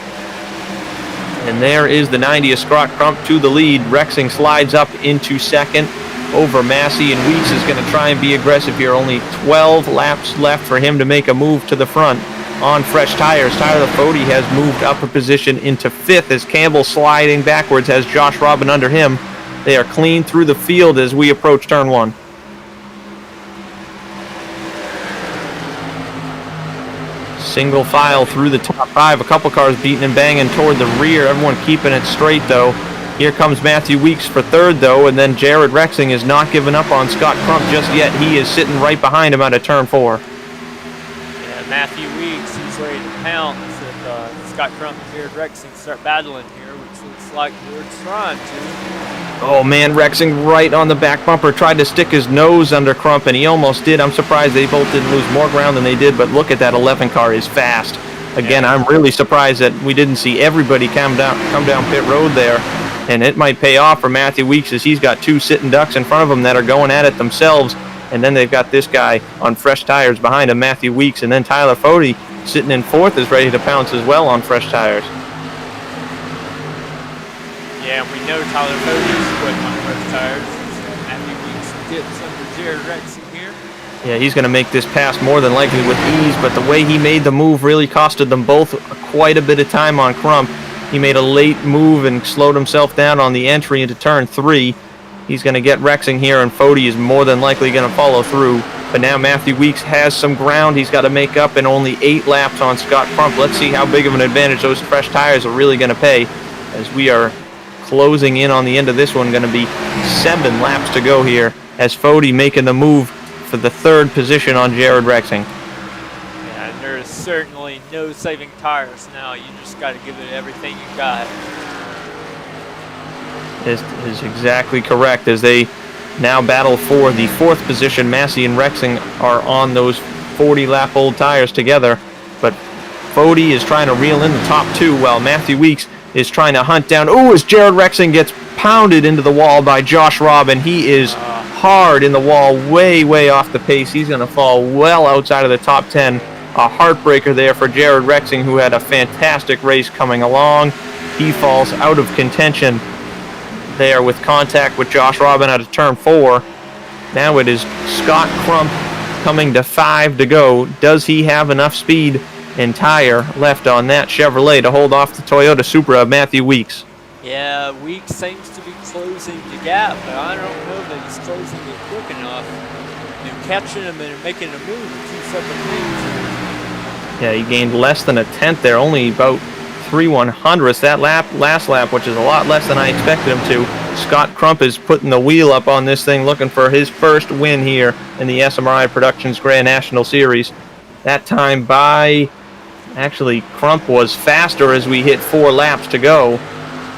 And there is the 90 of Scott Crump to the lead. Rexing slides up into second over Massey, and Weeks is going to try and be aggressive here. Only 12 laps left for him to make a move to the front on fresh tires. Tyler Fode has moved up a position into 5th as Campbell sliding backwards has Josh Robin under him. They are clean through the field as we approach turn 1. Single file through the top 5. A couple cars beating and banging toward the rear. Everyone keeping it straight, though. Here comes Matthew Weeks for third, though, and then Jared Rexing is not giving up on Scott Crump just yet. He is sitting right behind him out of turn 4. Yeah, Matthew Weeks, he's ready to pounce if Scott Crump and Jared Rexing start battling here, which looks like they're trying to. Oh man, Rexing right on the back bumper, tried to stick his nose under Crump, and he almost did. I'm surprised they both didn't lose more ground than they did, but look at that 11 car is fast. Again, I'm really surprised that we didn't see everybody come down pit road there, and it might pay off for Matthew Weeks as he's got 2 sitting ducks in front of him that are going at it themselves, and then they've got this guy on fresh tires behind him, Matthew Weeks, and then Tyler Fode sitting in 4th is ready to pounce as well on fresh tires. Yeah, and we know Tyler Fode is putting on fresh tires. Matthew Weeks dips under Jared Rexing here. Yeah, he's going to make this pass more than likely with ease, but the way he made the move really costed them both quite a bit of time on Crump. He made a late move and slowed himself down on the entry into turn 3. He's going to get Rexing here, and Fode is more than likely going to follow through. But now Matthew Weeks has some ground he's got to make up in only 8 laps on Scott Crump. Let's see how big of an advantage those fresh tires are really going to pay as we are closing in on the end of this one. Going to be 7 laps to go here as Fode making the move for the 3rd position on Jared Rexing. Yeah, and there's certainly no saving tires now. You just got to give it everything you got. This is exactly correct as they now battle for the 4th position. Massey and Rexing are on those 40-lap-old tires together, but Fode is trying to reel in the top 2 while Matthew Weeks is trying to hunt down. Oh, as Jared Rexing gets pounded into the wall by Josh Robin. He is hard in the wall, way off the pace. He's going to fall well outside of the top 10. A heartbreaker there for Jared Rexing, who had a fantastic race coming along. He falls out of contention there with contact with Josh Robin out of turn 4. Now it is Scott Crump coming to 5 to go. Does he have enough speed and tire left on that Chevrolet to hold off the Toyota Supra of Matthew Weeks? Yeah, Weeks seems to be closing the gap, but I don't know that he's closing it quick enough. And catching him and making a move are 2 separate things. Yeah, he gained less than a tenth there, only about 3/100ths. That last lap, which is a lot less than I expected him to. Scott Crump is putting the wheel up on this thing, looking for his first win here in the SMRI Productions Grand National Series. That time by, actually, Crump was faster as we hit 4 laps to go.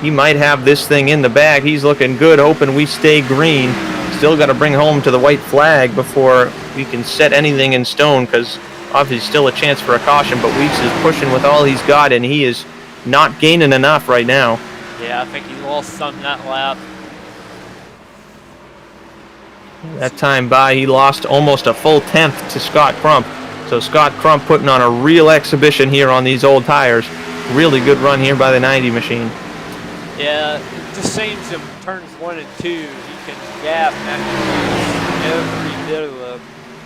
He might have this thing in the bag. He's looking good, hoping we stay green. Still got to bring home to the white flag before we can set anything in stone, because obviously still a chance for a caution, but Weeks is pushing with all he's got, and he is not gaining enough right now. Yeah, I think he lost some that lap. That time by, he lost almost a full tenth to Scott Crump. So Scott Crump putting on a real exhibition here on these old tires. Really good run here by the 90 machine. Yeah, it just seems in turns 1 and 2, he can gap every bit of the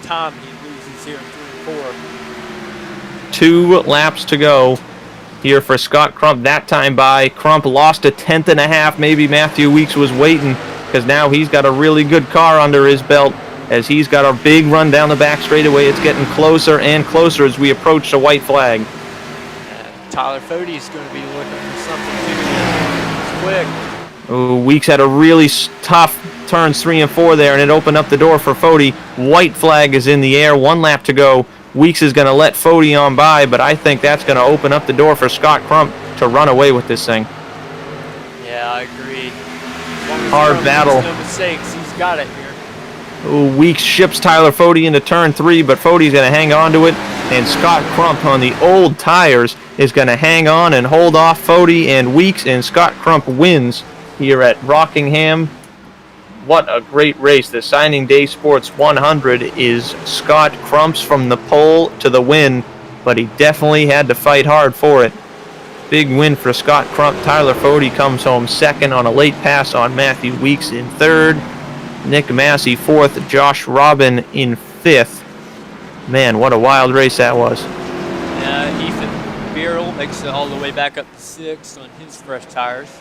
time he loses here in 3 and 4. 2 laps to go here for Scott Crump. That time by Crump lost a tenth and a half. Maybe Matthew Weeks was waiting because now he's got a really good car under his belt as he's got a big run down the back straightaway. It's getting closer and closer as we approach the white flag. Tyler Fode's going to be looking for something too. It's quick. Ooh, Weeks had a really tough turns 3 and 4 there, and it opened up the door for Fode. White flag is in the air. 1 lap to go. Weeks is going to let Fode on by, but I think that's going to open up the door for Scott Crump to run away with this thing. Yeah, I agree. Hard battle. No mistakes. He's got it here. Ooh, Weeks ships Tyler Fode into turn 3, but Fode's going to hang on to it, and Scott Crump on the old tires is going to hang on and hold off Fode and Weeks, and Scott Crump wins here at Rockingham. What a great race. The Signing Day Sports 100 is Scott Crump's from the pole to the win, but he definitely had to fight hard for it. Big win for Scott Crump. Tyler Fode comes home second on a late pass on Matthew Weeks in third. Nick Massey fourth. Josh Robin in fifth. Man, what a wild race that was. Yeah, Ethan Beryl makes it all the way back up to sixth on his fresh tires.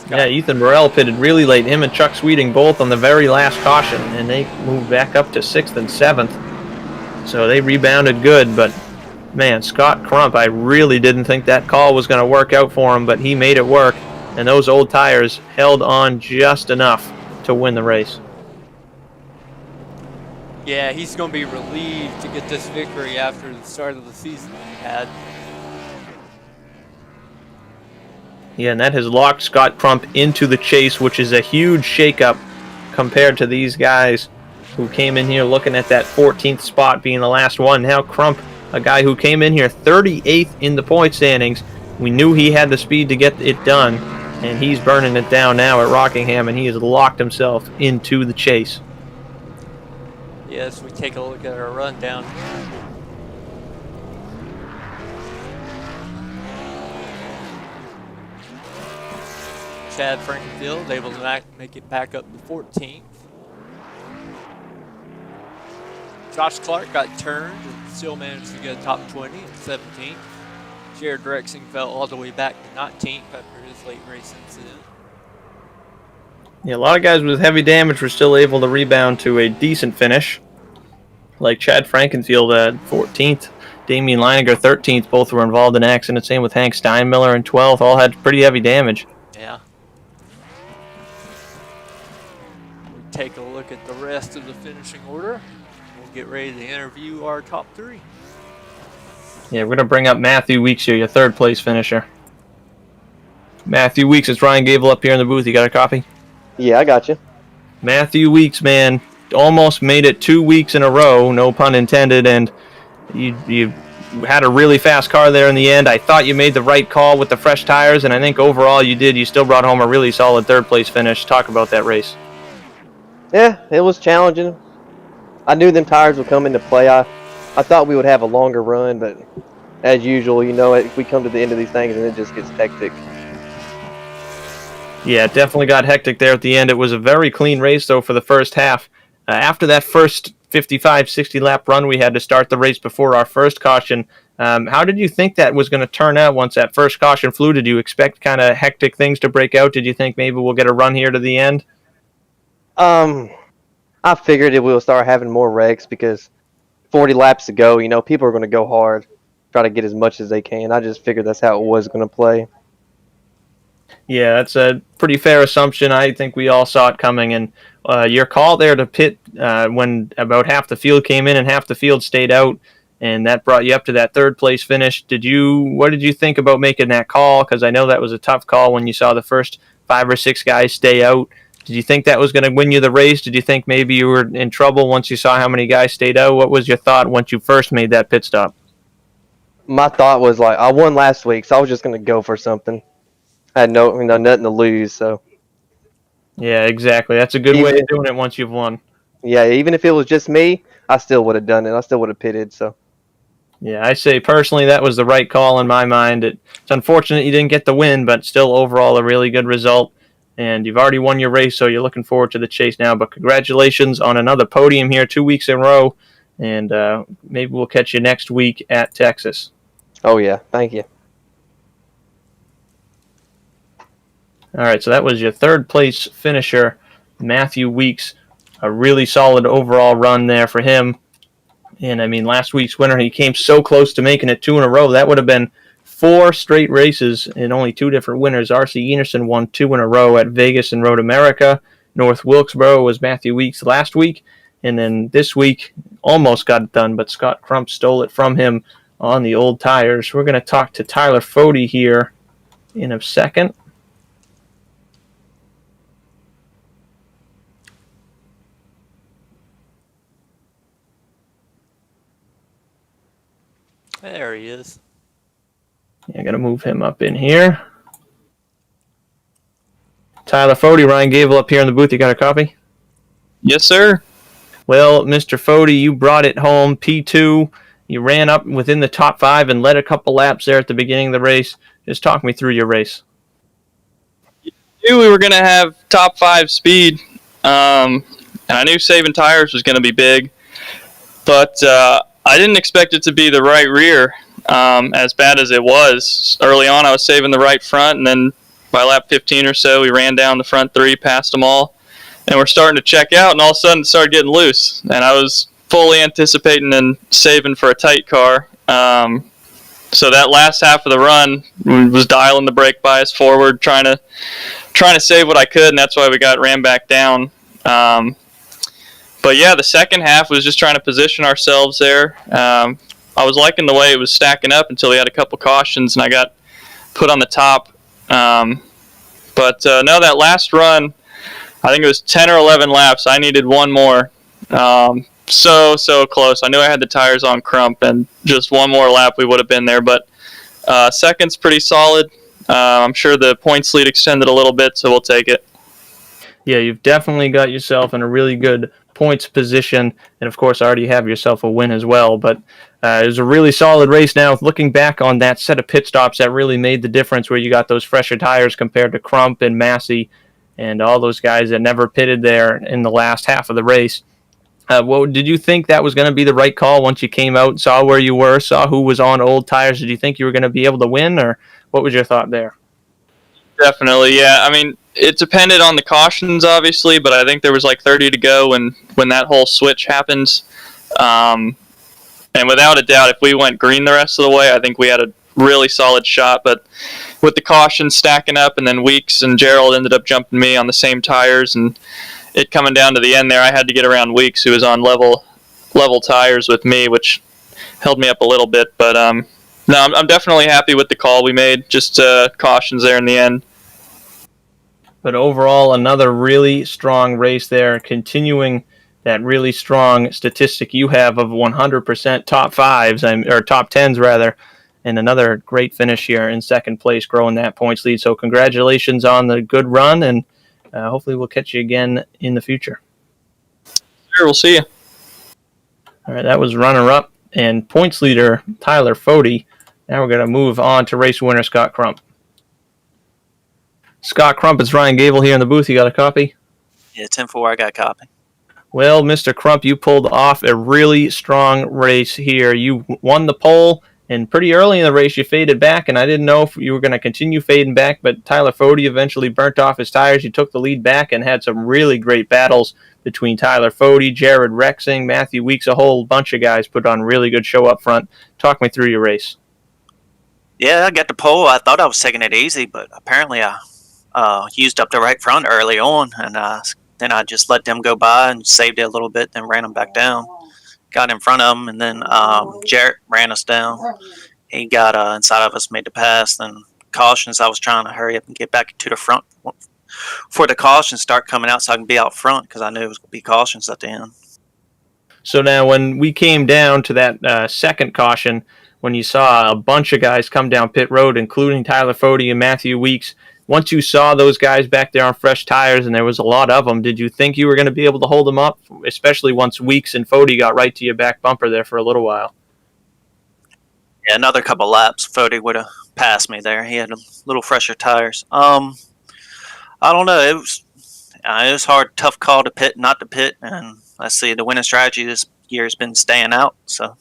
Yeah, Ethan Burrell pitted really late. Him and Chuck Sweeting both on the very last caution, and they moved back up to 6th and 7th. So they rebounded good, but man, Scott Crump, I really didn't think that call was going to work out for him, but he made it work, and those old tires held on just enough to win the race. Yeah, he's going to be relieved to get this victory after the start of the season he had. Yeah, and that has locked Scott Crump into the chase, which is a huge shakeup compared to these guys who came in here looking at that 14th spot being the last one. Now Crump, a guy who came in here 38th in the point standings, we knew he had the speed to get it done, and he's burning it down now at Rockingham, and he has locked himself into the chase. Yes, we take a look at our rundown. Chad Frankenfield able to make it back up to 14th. Josh Clark got turned and still managed to get a top 20 at 17th. Jared Drexing fell all the way back to 19th after his late race incident. Yeah, a lot of guys with heavy damage were still able to rebound to a decent finish, like Chad Frankenfield at 14th. Damian Leininger 13th, both were involved in accidents. Same with Hank Steinmiller in 12th, all had pretty heavy damage. Yeah. Take a look at the rest of the finishing order. We'll get ready to interview our top 3. Yeah, we're going to bring up Matthew Weeks here, your third place finisher. Matthew Weeks, it's Ryan Gable up here in the booth. You got a copy? Yeah, I got you. Matthew Weeks, man, almost made it 2 weeks in a row, no pun intended, and you had a really fast car there in the end. I thought you made the right call with the fresh tires, and I think overall you did. You still brought home a really solid third place finish. Talk about that race. Yeah, it was challenging. I knew them tires would come into play. I thought we would have a longer run, but as usual, you know, we come to the end of these things and it just gets hectic. Yeah, it definitely got hectic there at the end. It was a very clean race, though, for the first half. After that first 55, 60-lap run we had to start the race before our first caution, how did you think that was going to turn out once that first caution flew? Did you expect kind of hectic things to break out? Did you think maybe we'll get a run here to the end? I figured it will start having more wrecks because 40 laps to go, you know, people are going to go hard, try to get as much as they can. I just figured that's how it was going to play. Yeah, that's a pretty fair assumption. I think we all saw it coming. And your call there to pit when about half the field came in and half the field stayed out, and that brought you up to that third place finish. What did you think about making that call? Because I know that was a tough call when you saw the first 5 or 6 guys stay out. Did you think that was going to win you the race? Did you think maybe you were in trouble once you saw how many guys stayed out? What was your thought once you first made that pit stop? My thought was like, I won last week, so I was just going to go for something. I had nothing to lose, so. Yeah, exactly. That's a good way of doing it once you've won. Yeah, even if it was just me, I still would have done it. I still would have pitted. So Yeah, I say personally that was the right call in my mind. It's unfortunate you didn't get the win, but still overall a really good result. And you've already won your race, so you're looking forward to the chase now. But congratulations on another podium here, 2 weeks in a row. And maybe we'll catch you next week at Texas. oh yeah, thank you. All right, so that was your third place finisher, Matthew Weeks. A really solid overall run there for him. And I mean, last week's winner, he came so close to making it 2 in a row. That would have been 4 straight races and only 2 different winners. R.C. Enerson won 2 in a row at Vegas and Road America. North Wilkesboro was Matthew Weeks last week. And then this week, almost got it done, but Scott Crump stole it from him on the old tires. We're going to talk to Tyler Fody here in a second. There he is. Yeah, I got to move him up in here. Tyler Fody, Ryan Gable up here in the booth. You got a copy? Yes, sir. Well, Mr. Fody, you brought it home, P2. You ran up within the top 5 and led a couple laps there at the beginning of the race. Just talk me through your race. Knew we were going to have top 5 speed, and I knew saving tires was going to be big, but I didn't expect it to be the right rear as bad as it was. Early on, I was saving the right front, and then by lap 15 or so, we ran down the front 3, passed them all, and we're starting to check out, and all of a sudden it started getting loose, and I was fully anticipating and saving for a tight car. So that last half of the run was dialing the brake bias forward, trying to save what I could, and that's why we got ran back down. But yeah, the second half was just trying to position ourselves there. I was liking the way it was stacking up until we had a couple cautions, and I got put on the top. But no, that last run, I think it was 10 or 11 laps. I needed one more. So close. I knew I had the tires on Crump, and just one more lap we would have been there. But second's pretty solid. I'm sure the points lead extended a little bit, so we'll take it. Yeah, you've definitely got yourself in a really good points position, and of course already have yourself a win as well. But it was a really solid race. Now, looking back on that set of pit stops, that really made the difference where you got those fresher tires compared to Crump and Massey and all those guys that never pitted there in the last half of the race. Did you think that was going to be the right call once you came out, saw where you were, saw who was on old tires? Did you think you were going to be able to win, or what was your thought there? Definitely, yeah. I mean, it depended on the cautions, obviously, but I think there was like 30 to go when that whole switch happens. And without a doubt, if we went green the rest of the way, I think we had a really solid shot. But with the cautions stacking up, and then Weeks and Gerald ended up jumping me on the same tires, and it coming down to the end there, I had to get around Weeks, who was on level tires with me, which held me up a little bit. But no, I'm definitely happy with the call we made. Just cautions there in the end. But overall, another really strong race there, continuing that really strong statistic you have of 100% top 5s, or top 10s rather, and another great finish here in second place, growing that points lead. So congratulations on the good run, and hopefully we'll catch you again in the future. Sure, we'll see you. All right, that was runner-up and points leader Tyler Fody. Now we're going to move on to race winner Scott Crump. Scott Crump, it's Ryan Gable here in the booth. You got a copy? Yeah, 10-4, I got a copy. Well, Mr. Crump, you pulled off a really strong race here. You won the pole, and pretty early in the race you faded back, and I didn't know if you were going to continue fading back, but Tyler Fody eventually burnt off his tires. You took the lead back and had some really great battles between Tyler Fody, Jared Rexing, Matthew Weeks, a whole bunch of guys put on a really good show up front. Talk me through your race. Yeah, I got the pole. I thought I was taking it easy, but apparently I used up the right front early on, and then I just let them go by and saved it a little bit, then ran them back down. Got in front of them, and then Jarrett ran us down. He got inside of us, made the pass. Then cautions, I was trying to hurry up and get back to the front for the cautions start coming out so I can be out front, because I knew it was going to be cautions at the end. So now when we came down to that second caution, when you saw a bunch of guys come down pit road, including Tyler Fody and Matthew Weeks, once you saw those guys back there on fresh tires, and there was a lot of them, did you think you were going to be able to hold them up, especially once Weeks and Fody got right to your back bumper there for a little while? Yeah, another couple laps, Fody would have passed me there. He had a little fresher tires. I don't know. It was hard, tough call to pit, not to pit, and let's see. The winning strategy this year has been staying out. So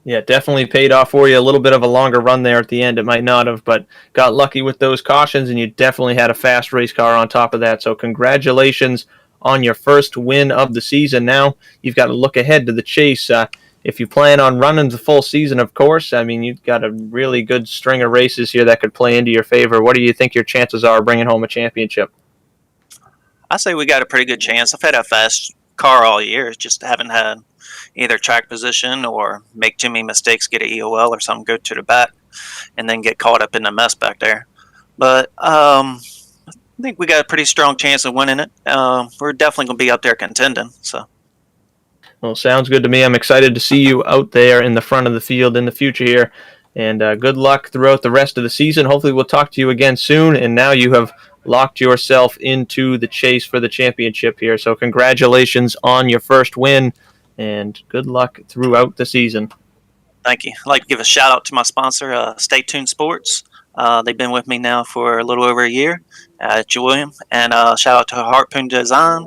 Yeah, definitely paid off for you. A little bit of a longer run there at the end. It might not have, but got lucky with those cautions, and you definitely had a fast race car on top of that. So congratulations on your first win of the season. Now you've got to look ahead to the chase. If you plan on running the full season, of course, I mean, you've got a really good string of races here that could play into your favor. What do you think your chances are of bringing home a championship? I say we got a pretty good chance. I've had a fast car all year, just haven't had either track position or make too many mistakes, get an EOL or something, go to the back, and then get caught up in the mess back there. But I think we got a pretty strong chance of winning it. We're definitely going to be up there contending. So. Well, sounds good to me. I'm excited to see you out there in the front of the field in the future here. And good luck throughout the rest of the season. Hopefully we'll talk to you again soon. And now you have locked yourself into the chase for the championship here. So congratulations on your first win, and good luck throughout the season. Thank you. I'd like to give a shout out to my sponsor, Stay Tuned Sports. They've been with me now for a little over a year at William. And shout out to Harpoon Design.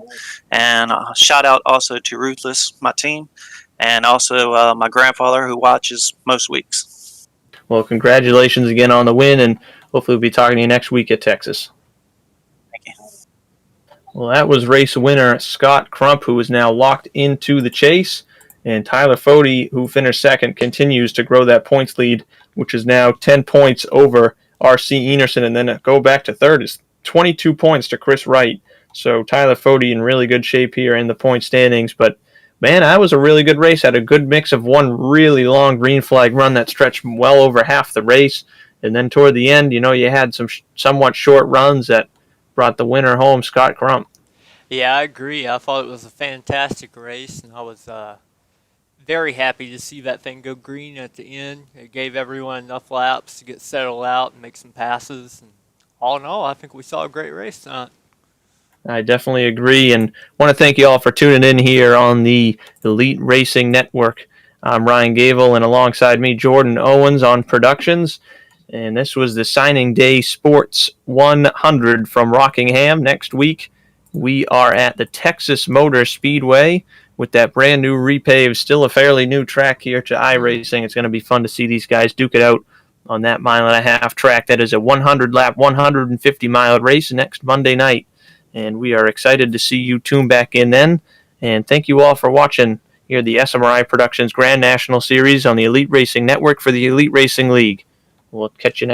And shout out also to Ruthless, my team. And also my grandfather who watches most weeks. Well, congratulations again on the win, and hopefully we'll be talking to you next week at Texas. Thank you. Well, that was race winner Scott Crump, who is now locked into the chase. And Tyler Fody, who finished second, continues to grow that points lead, which is now 10 points over R.C. Enerson. And then go back to third is 22 points to Chris Wright. So Tyler Fody in really good shape here in the point standings. But, man, that was a really good race. Had a good mix of one really long green flag run that stretched well over half the race. And then toward the end, you had some somewhat short runs that brought the winner home, Scott Crump. Yeah, I agree. I thought it was a fantastic race, and I was very happy to see that thing go green at the end. It gave everyone enough laps to get settled out and make some passes. And all in all, I think we saw a great race tonight. I definitely agree, and want to thank you all for tuning in here on the Elite Racing Network. I'm Ryan Gable, and alongside me, Jordan Owens on productions. And this was the Signing Day Sports 100 from Rockingham. Next week, we are at the Texas Motor Speedway with that brand new repave, still a fairly new track here to iRacing. It's going to be fun to see these guys duke it out on that 1.5-mile track. That is a 100-lap, 150-mile race next Monday night. And we are excited to see you tune back in then. And thank you all for watching here the SMRI Productions Grand National Series on the Elite Racing Network for the Elite Racing League. We'll catch you next